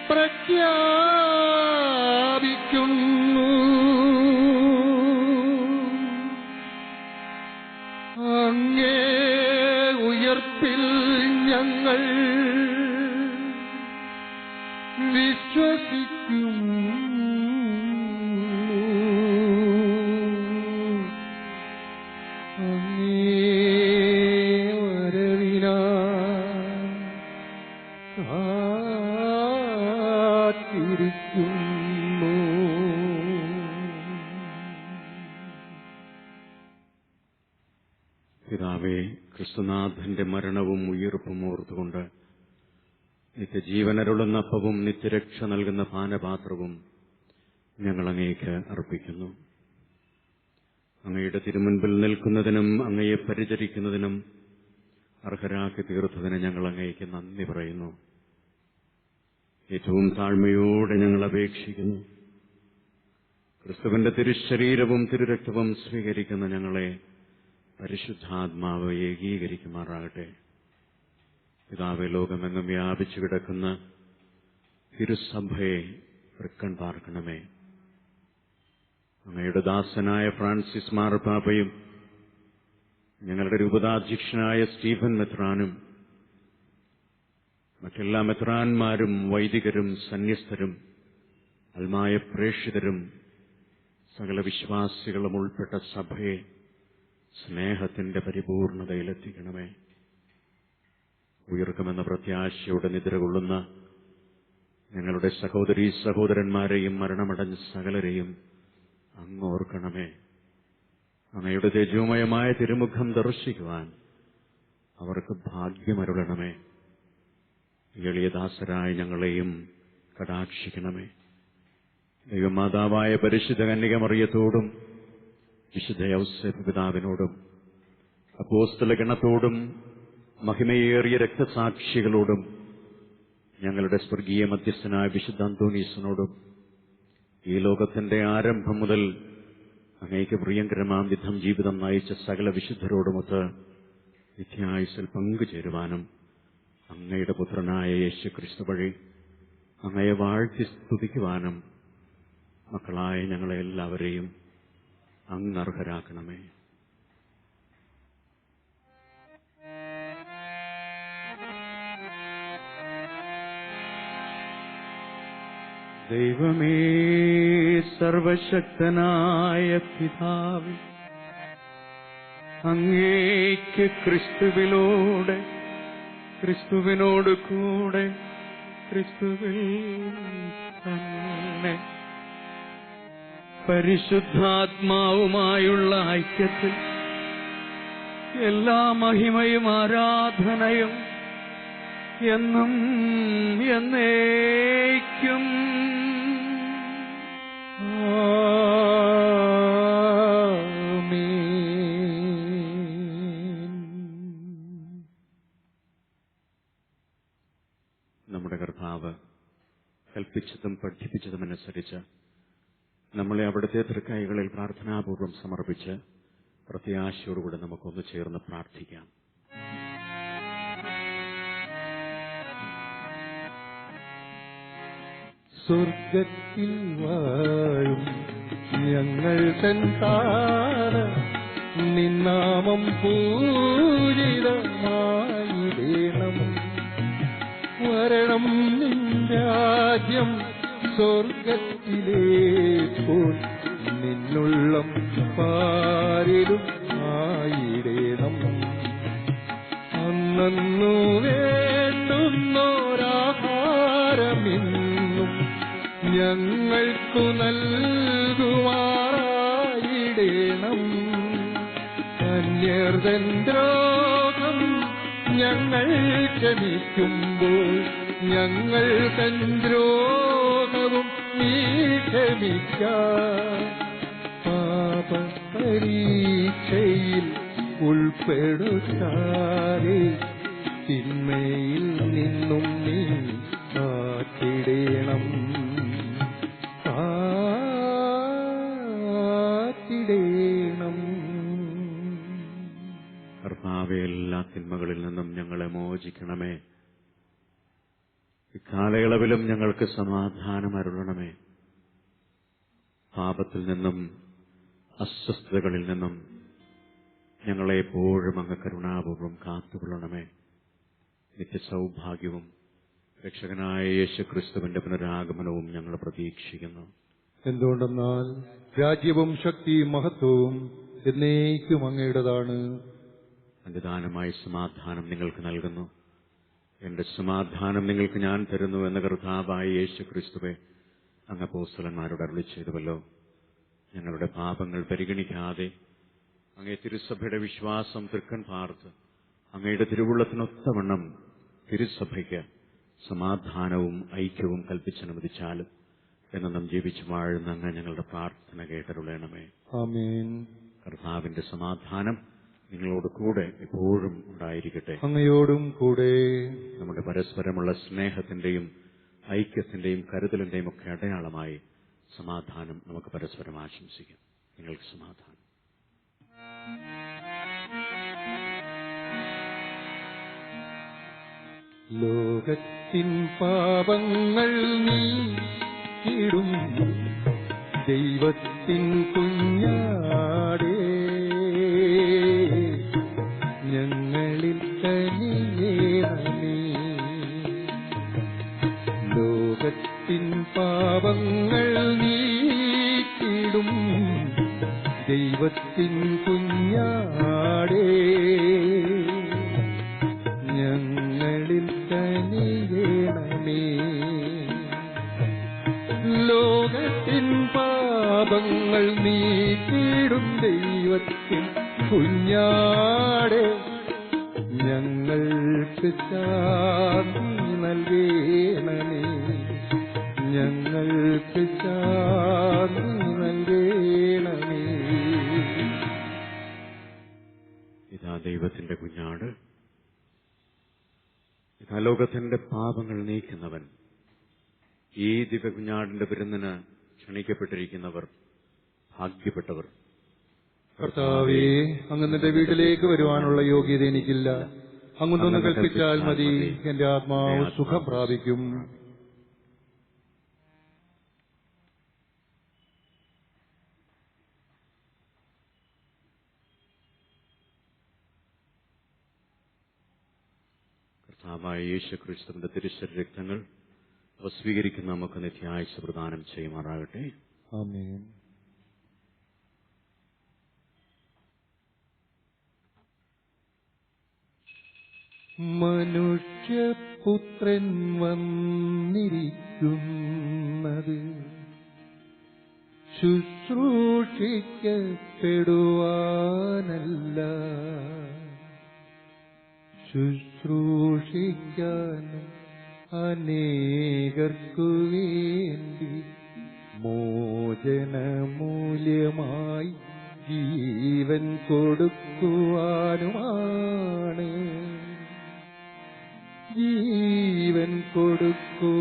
പ്രഖ്യാപിക്കുന്നു. അങ്ങേ ഉയർപ്പിൽ ഞങ്ങൾ വിശ്വസിക്കുന്നു. അങ്ങേ വരവിനായി കാത്തിരിക്കുന്നു. പിതാവേ, ക്രിസ്തുനാഥന്റെ മരണവും ഉയിർപ്പും ഓർത്തുകൊണ്ട് നിത്യജീവനരുളുന്ന അപ്പവും നിത്യരക്ഷ നൽകുന്ന പാനപാത്രവും ഞങ്ങൾ അങ്ങേക്ക് അർപ്പിക്കുന്നു. അങ്ങയുടെ തിരുമുൻപിൽ നിൽക്കുന്നതിനും അങ്ങയെ പരിചരിക്കുന്നതിനും അർഹരാക്കി തീർത്തതിന് ഞങ്ങൾ അങ്ങേക്ക് നന്ദി പറയുന്നു. ഏറ്റവും താഴ്മയോടെ ഞങ്ങൾ അപേക്ഷിക്കുന്നു, ക്രിസ്തുവിന്റെ തിരുശരീരവും തിരുരക്തവും സ്വീകരിക്കുന്ന ഞങ്ങളെ പരിശുദ്ധാത്മാവ് ഏകീകരിക്കുമാറാകട്ടെ. പിതാവേ, ലോകമെങ്ങും വ്യാപിച്ചു കിടക്കുന്ന തിരുസഭയെ തൃക്കൺ പാർക്കണമേ. അങ്ങയുടെ ദാസനായ ഫ്രാൻസിസ് മാർപ്പാപ്പയും ഞങ്ങളുടെ രൂപതാധ്യക്ഷനായ സ്റ്റീഫൻ മെത്രാനും മറ്റെല്ലാ മെത്രാന്മാരും വൈദികരും സന്യസ്തരും അൽമായ പ്രേക്ഷിതരും സകല വിശ്വാസികളും ഉൾപ്പെട്ട സഭയെ സ്നേഹത്തിന്റെ പരിപൂർണതയിലെത്തിക്കണമേ. ഉയർക്കുമെന്ന പ്രത്യാശയോടെ നിദ്ര കൊള്ളുന്ന ഞങ്ങളുടെ സഹോദരീ സഹോദരന്മാരെയും മരണമടഞ്ഞ സകലരെയും അങ്ങ് ഓർക്കണമേ. അങ്ങയുടെ തേജോമയമായ തിരുമുഖം ദർശിക്കുവാൻ അവർക്ക് ഭാഗ്യമരുളണമേ. എളിയദാസരായ ഞങ്ങളെയും കടാക്ഷിക്കണമേ. ദൈവമാതാവായ പരിശുദ്ധ കന്യകമറിയത്തോടും വിശുദ്ധ യൗസേപ്പ് പിതാവിനോടും അപ്പോസ്തല ഗണത്തോടും മഹിമയേറിയ രക്തസാക്ഷികളോടും ഞങ്ങളുടെ സ്വർഗീയ മധ്യസ്ഥനായ വിശുദ്ധ അന്തോണീസിനോടും ഈ ലോകത്തിന്റെ ആരംഭം മുതൽ അങ്ങേക്ക് പ്രിയങ്കരമാം വിധം ജീവിതം നയിച്ച സകല വിശുദ്ധരോടുമൊത്ത് നിത്യായുസ്സിൽ പങ്കുചേരുവാനും അങ്ങയുടെ പുത്രനായ യേശുക്രിസ്തു വഴി അങ്ങയെ വാഴ്ത്തി സ്തുതിക്കുവാനും മക്കളായ ഞങ്ങളെ എല്ലാവരെയും അങ്ങ് അർഹരാക്കണമേ. ദൈവമേ, സർവശക്തനായ പിതാവേ, അങ്ങേക്ക് ക്രിസ്തുവിലൂടെ, ക്രിസ്തുവിനോട് കൂടെ, ക്രിസ്തുവിൽ തന്നെ പരിശുദ്ധാത്മാവുമായുള്ള ഐക്യത്തിൽ എല്ലാ മഹിമയും ആരാധനയും എന്നും എന്നേക്കും നമ്മുടെ കർത്താവ് കൽപ്പിച്ചതും പഠിപ്പിച്ചതുമനുസരിച്ച് നമ്മളെ അവിടുത്തെ തൃക്കൈകളിൽ പ്രാർത്ഥനാപൂർവം സമർപ്പിച്ച് പ്രത്യാശയോടുകൂടെ നമുക്കൊന്ന് ചേർന്ന് പ്രാർത്ഥിക്കാം. സ്വർഗത്തിൽ വാഴും ഞങ്ങൾ തൻ താര നിന്നാമം പൂജിതമായിടേണം. വരണം നിൻ രാജ്യം സ്വർഗത്തിലെ പോൽ നിന്നുള്ളം പാരിലും ആയിടേണം. അന്നു വേണ്ടുന്നോരാഹാരമിന്നും ഞങ്ങൾക്കു നൽകുമാറായിടേണം. അന്യർതൻ ദ്രോഹം ഞങ്ങൾ ക്ഷമിക്കുമ്പോൾ ഞങ്ങൾ തൻ ദ്രോഹവും നീ ക്ഷമിക്കാം. പാപപരീക്ഷയിൽ ഉൾപ്പെടുത്താതെ തിന്മയിൽ നിന്നും നീ കാത്തിടേണം. കർത്താവേ, എല്ലാ തിന്മകളിൽ നിന്നും ഞങ്ങളെ മോചിക്കണമേ. ഇക്കാലയളവിലും ഞങ്ങൾക്ക് സമാധാനം അരുളണമേ. പാപത്തിൽ നിന്നും അസ്വസ്ഥതകളിൽ നിന്നും ഞങ്ങളെ എപ്പോഴും അങ്ങ് കരുണാപൂർവം കാത്തുകൊള്ളണമേ. നിത്യസൗഭാഗ്യവും രക്ഷകനായ യേശുക്രിസ്തുവിന്റെ പുനരാഗമനവും ഞങ്ങൾ പ്രതീക്ഷിക്കുന്നു. എന്തുകൊണ്ടെന്നാൽ രാജ്യവും ശക്തിയും മഹത്വവും എന്നേക്കും അങ്ങയുടേതാണ്. അനുദാനമായി സമാധാനം നിങ്ങൾക്ക് നൽകുന്നു. എന്റെ സമാധാനം നിങ്ങൾക്ക് ഞാൻ തരുന്നു എന്ന കർത്താവായ യേശുക്രിസ്തുവെ അങ്ങ് അപ്പോസ്തലന്മാരോട് അരുളി ചെയ്തുവല്ലോ. ഞങ്ങളുടെ പാപങ്ങൾ പരിഗണിക്കാതെ അങ്ങേ തിരുസഭയുടെ വിശ്വാസം തൃക്കൺ പാർത്ത് അങ്ങയുടെ തിരുവുള്ളത്തിനൊത്തവണ്ണം തിരുസഭയ്ക്ക് സമാധാനവും ഐക്യവും കൽപ്പിച്ചനുവദിച്ചാലും എന്നും ജീവിച്ചു വാഴുന്ന അങ്ങ് ഞങ്ങളുടെ പ്രാർത്ഥന കേട്ടരുളണമേ. ആമേൻ. കർത്താവിന്റെ സമാധാനം നിങ്ങളോട് കൂടെ എപ്പോഴും ഉണ്ടായിരിക്കട്ടെ. അങ്ങയോടും കൂടെ. നമ്മുടെ പരസ്പരമുള്ള സ്നേഹത്തിന്റെയും ഐക്യത്തിന്റെയും കരുതലിന്റെയും ഒക്കെ അടയാളമായി സമാധാനം നമുക്ക് പരസ്പരം ആശംസിക്കാം. നിങ്ങൾക്ക് സമാധാനം. ലോകത്തിൻ പാപങ്ങൾ നീക്കിടും ദൈവത്തിൻ കുഞ്ഞാടേ, ഞങ്ങളിൽ കനിയേണമേ. ലോകത്തിൻ പാപങ്ങൾ നീക്കിടും ദൈവത്തിൻ കുഞ്ഞാടേ, ഞങ്ങളിൽ കനിയേണമേ. ലോകത്തിൻ പാപങ്ങൾ നീക്കിടും ദൈവത്തിൻ കുഞ്ഞാടേ, ഞങ്ങൾക്ക് ശാന്തി നൽകേണമേ. ഞങ്ങൾക്ക് ശാന്തി നൽകേണമേ. ഇതാ ദൈവത്തിന്റെ കുഞ്ഞാട്, ഇതാ ലോകത്തിന്റെ പാപങ്ങൾ നീക്കുന്നവൻ. ഈ ദിവ്യ കുഞ്ഞാടിന്റെ വിരുന്നിന് ക്ഷണിക്കപ്പെട്ടിരിക്കുന്നവർ ഭാഗ്യപ്പെട്ടവർ. കർത്താവേ, അങ്ങ് നിന്റെ വീട്ടിലേക്ക് വരുവാനുള്ള യോഗ്യത എനിക്കില്ല. അങ്ങൊന്ന് കൽപ്പിച്ചാൽ മതി, എന്റെ ആത്മാവ് സുഖം പ്രാപിക്കും. കർത്താവായ യേശുക്രിസ്തുവിന്റെ തിരുശരീരരക്തങ്ങൾ സ്വീകരിക്കുന്ന നമുക്ക് നിത്യായുസ്സ് പ്രദാനം ചെയ്യുമാറാകട്ടെ. ആമേൻ. ശുശ്രൂഷിക്കപ്പെടുവാനല്ല, ശുശ്രൂഷിക്കാനും അനേകർക്കു വേണ്ടി മോചനമൂല്യമായി ജീവൻ കൊടുക്കുവാനുമാണ്, ജീവൻ കൊടുക്കുവാനുമാണ്.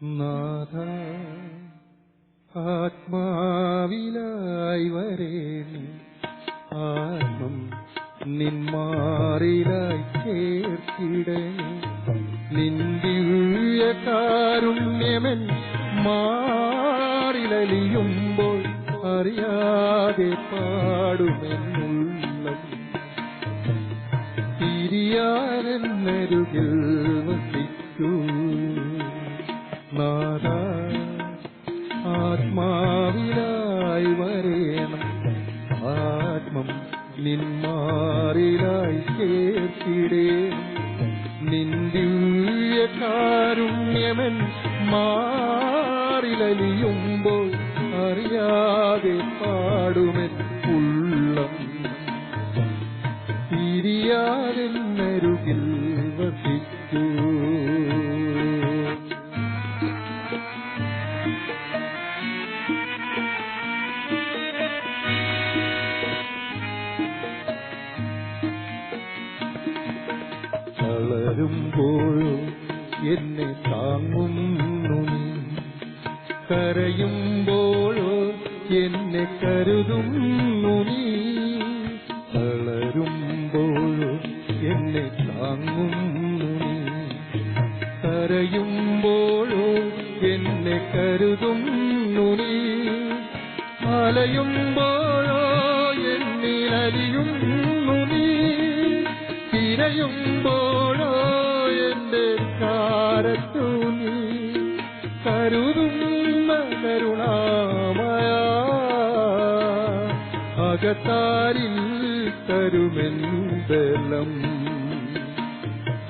നാഥ, ആത്മാവിലായി വരേണി, ആത്മം നിന്മാറിലായി ചേർത്തിടണി. നിന്ദിവ്യ കാരുണ്യമൻ മാറിലലിയുമ്പോൾ അറിയാതെ പാടുമെന്നുള്ളം. തിരിയാനെന്നരുകിൽ വസിക്കൂ നാഥ, ആത്മാവിലായി വരേണം, ആത്മം നിന്മാറിലായി ചേർത്തിടേണം. നിന്ദിവ്യ കാരുണ്യമൻ മാറിലലിയുമ്പോൾ അറിയാതെ പാടുമെൻ ഉള്ളം. തിരിയാതെന്നരുകിൽ വസിക്കൂ. വളരുമ്പോഴോ എന്നെ താങ്ങുന്നു നീ, കരയുമ്പോഴോ എന്നെ കരുതുന്നു നീ. വളരുമ്പോഴോ എന്നെ താങ്ങുന്നു നീ, കരയുമ്പോഴോ എന്നെ കരുതുന്നു നീ. അലയുമ്പോഴോ എന്നിലലിയുന്നു നീ, തിരയുമ്പോഴോ എന്റെ കാരത്തു നീ. കരുതുന്ന കരുണാമയ, അകത്താരിൽ തരുമെൻ ബലം.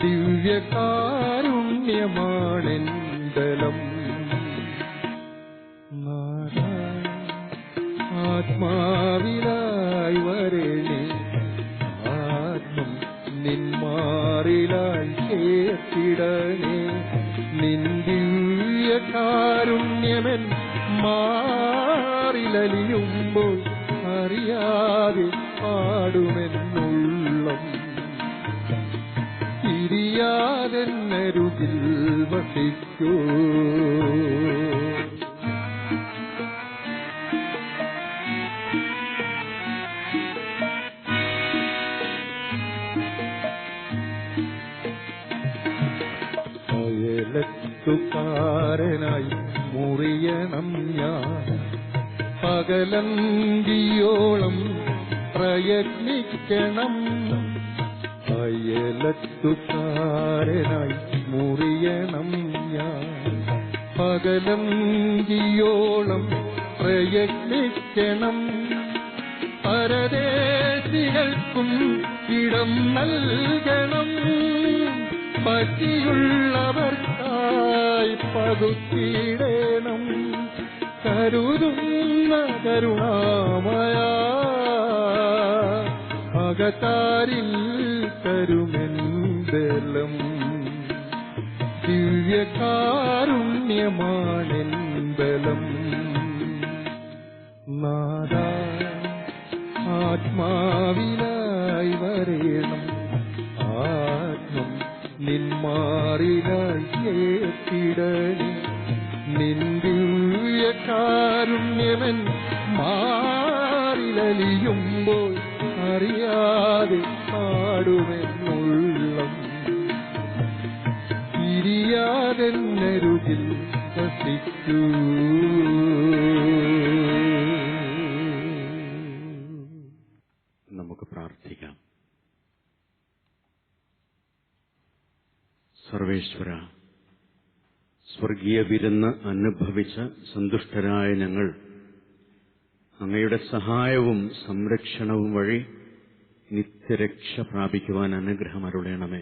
ദിവ്യകാരുണ്യമാണെൻ ബലം. നാഥ, ആത്മാവിലായി വരേണേ, ആത്മം നിന്മാറിലായി ചേർത്തിടണേ. നിന്ദിവ്യ കാരുണ്യമൻ മാറിലലിയുമ്പോൾ അറിയാതെ പാടുമെന്നുള്ളം. തിരിയാതെന്നരുകിൽ വസിക്കൂ. അയലത്തുകാരനായി മുറിയണം ഞാൻ, പകലന്തിയോളം പ്രയത്നിക്കണം. അയലത്തുകാരനായി മുറിയണം ഞാൻ, പകലന്തിയോളം പ്രയത്നിക്കണം. പരദേശികൾക്കും ഇടം നൽകണം, പറ്റിയുള്ളവർക്കായി പകുത്തിയിടണം. കരുതുന്ന കരുണാമയ, അകത്താരിൽ തരുമെൻ ബലം. ദിവ്യകാരുണ്യമാണെൻ ബലം. നാഥ, ആത്മാവിലായി വരേണം, ആത്മം നിന്മാറിലായി ചേർത്തിടണേ. നിന്ദിവ്യ കാരുണ്യമൻ മാറിലലിയുമ്പോൾ അറിയാതെ പാടുമെന്നുള്ളം. തിരിയാതെന്നരുകിൽ വസിക്കൂ. നമുക്ക് പ്രാർത്ഥിക്കാം. സർവേശ്വര, സ്വർഗീയ വിരുന്ന് അനുഭവിച്ച സന്തുഷ്ടരായ ഞങ്ങൾ അങ്ങയുടെ സഹായവും സംരക്ഷണവും വഴി നിത്യരക്ഷ പ്രാപിക്കുവാൻ അനുഗ്രഹം അരുളേണമേ.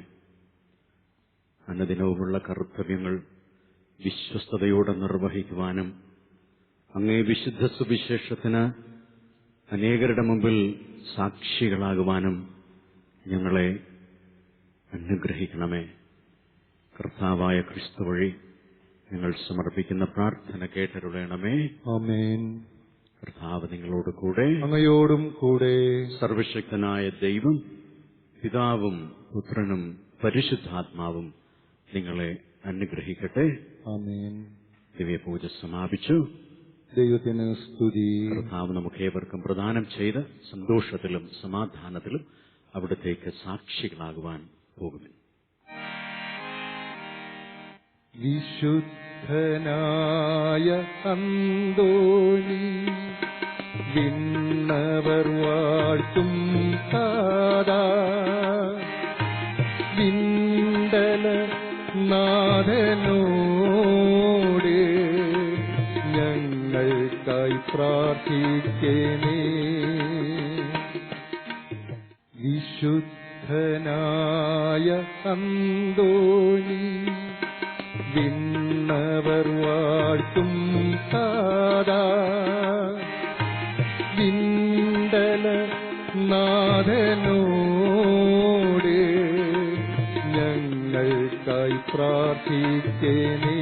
അനുദിനവുമുള്ള കർത്തവ്യങ്ങൾ വിശ്വസ്തയോടെ നിർവഹിക്കുവാനും അങ്ങേ വിശുദ്ധ സുവിശേഷത്തിന് അനേകരുടെ മുമ്പിൽ സാക്ഷികളാകുവാനും ഞങ്ങളെ അനുഗ്രഹിക്കണമേ. കർത്താവായ ക്രിസ്തു വഴി ഞങ്ങൾ സമർപ്പിക്കുന്ന പ്രാർത്ഥന കേട്ടരുളേണമേ. ആമേൻ. കർത്താവ് നിങ്ങളോട് കൂടെ, അങ്ങയോടും കൂടെ. സർവശക്തനായ ദൈവം പിതാവും പുത്രനും പരിശുദ്ധാത്മാവും നിങ്ങളെ അനുഗ്രഹിക്കട്ടെ. ആമേൻ. ദിവ്യപൂജ സമാപിച്ചു. ദൈവത്തിന് സ്തുതി. കർത്താവ് നമുക്കേവർക്കും പ്രദാനം ചെയ്ത് സന്തോഷത്തിലും സമാധാനത്തിലും അവിടത്തേക്ക് സാക്ഷികളാകുവാൻ പോകുന്നു. വിശുദ്ധനായ അന്തോണി വിണ്ണവർ വാഴ്ത്തും താതാ, വിണ്ടല നാഥനോട് ഞങ്ങൾക്കായി പ്രാർത്ഥിക്കണേ. വിശുദ്ധനായ അന്തോണി വിണ്ണവർ വാഴ്ത്തും താതാ, വിണ്ടല നാഥനോട് ഞങ്ങൾക്കായി പ്രാർത്ഥിക്കണേ.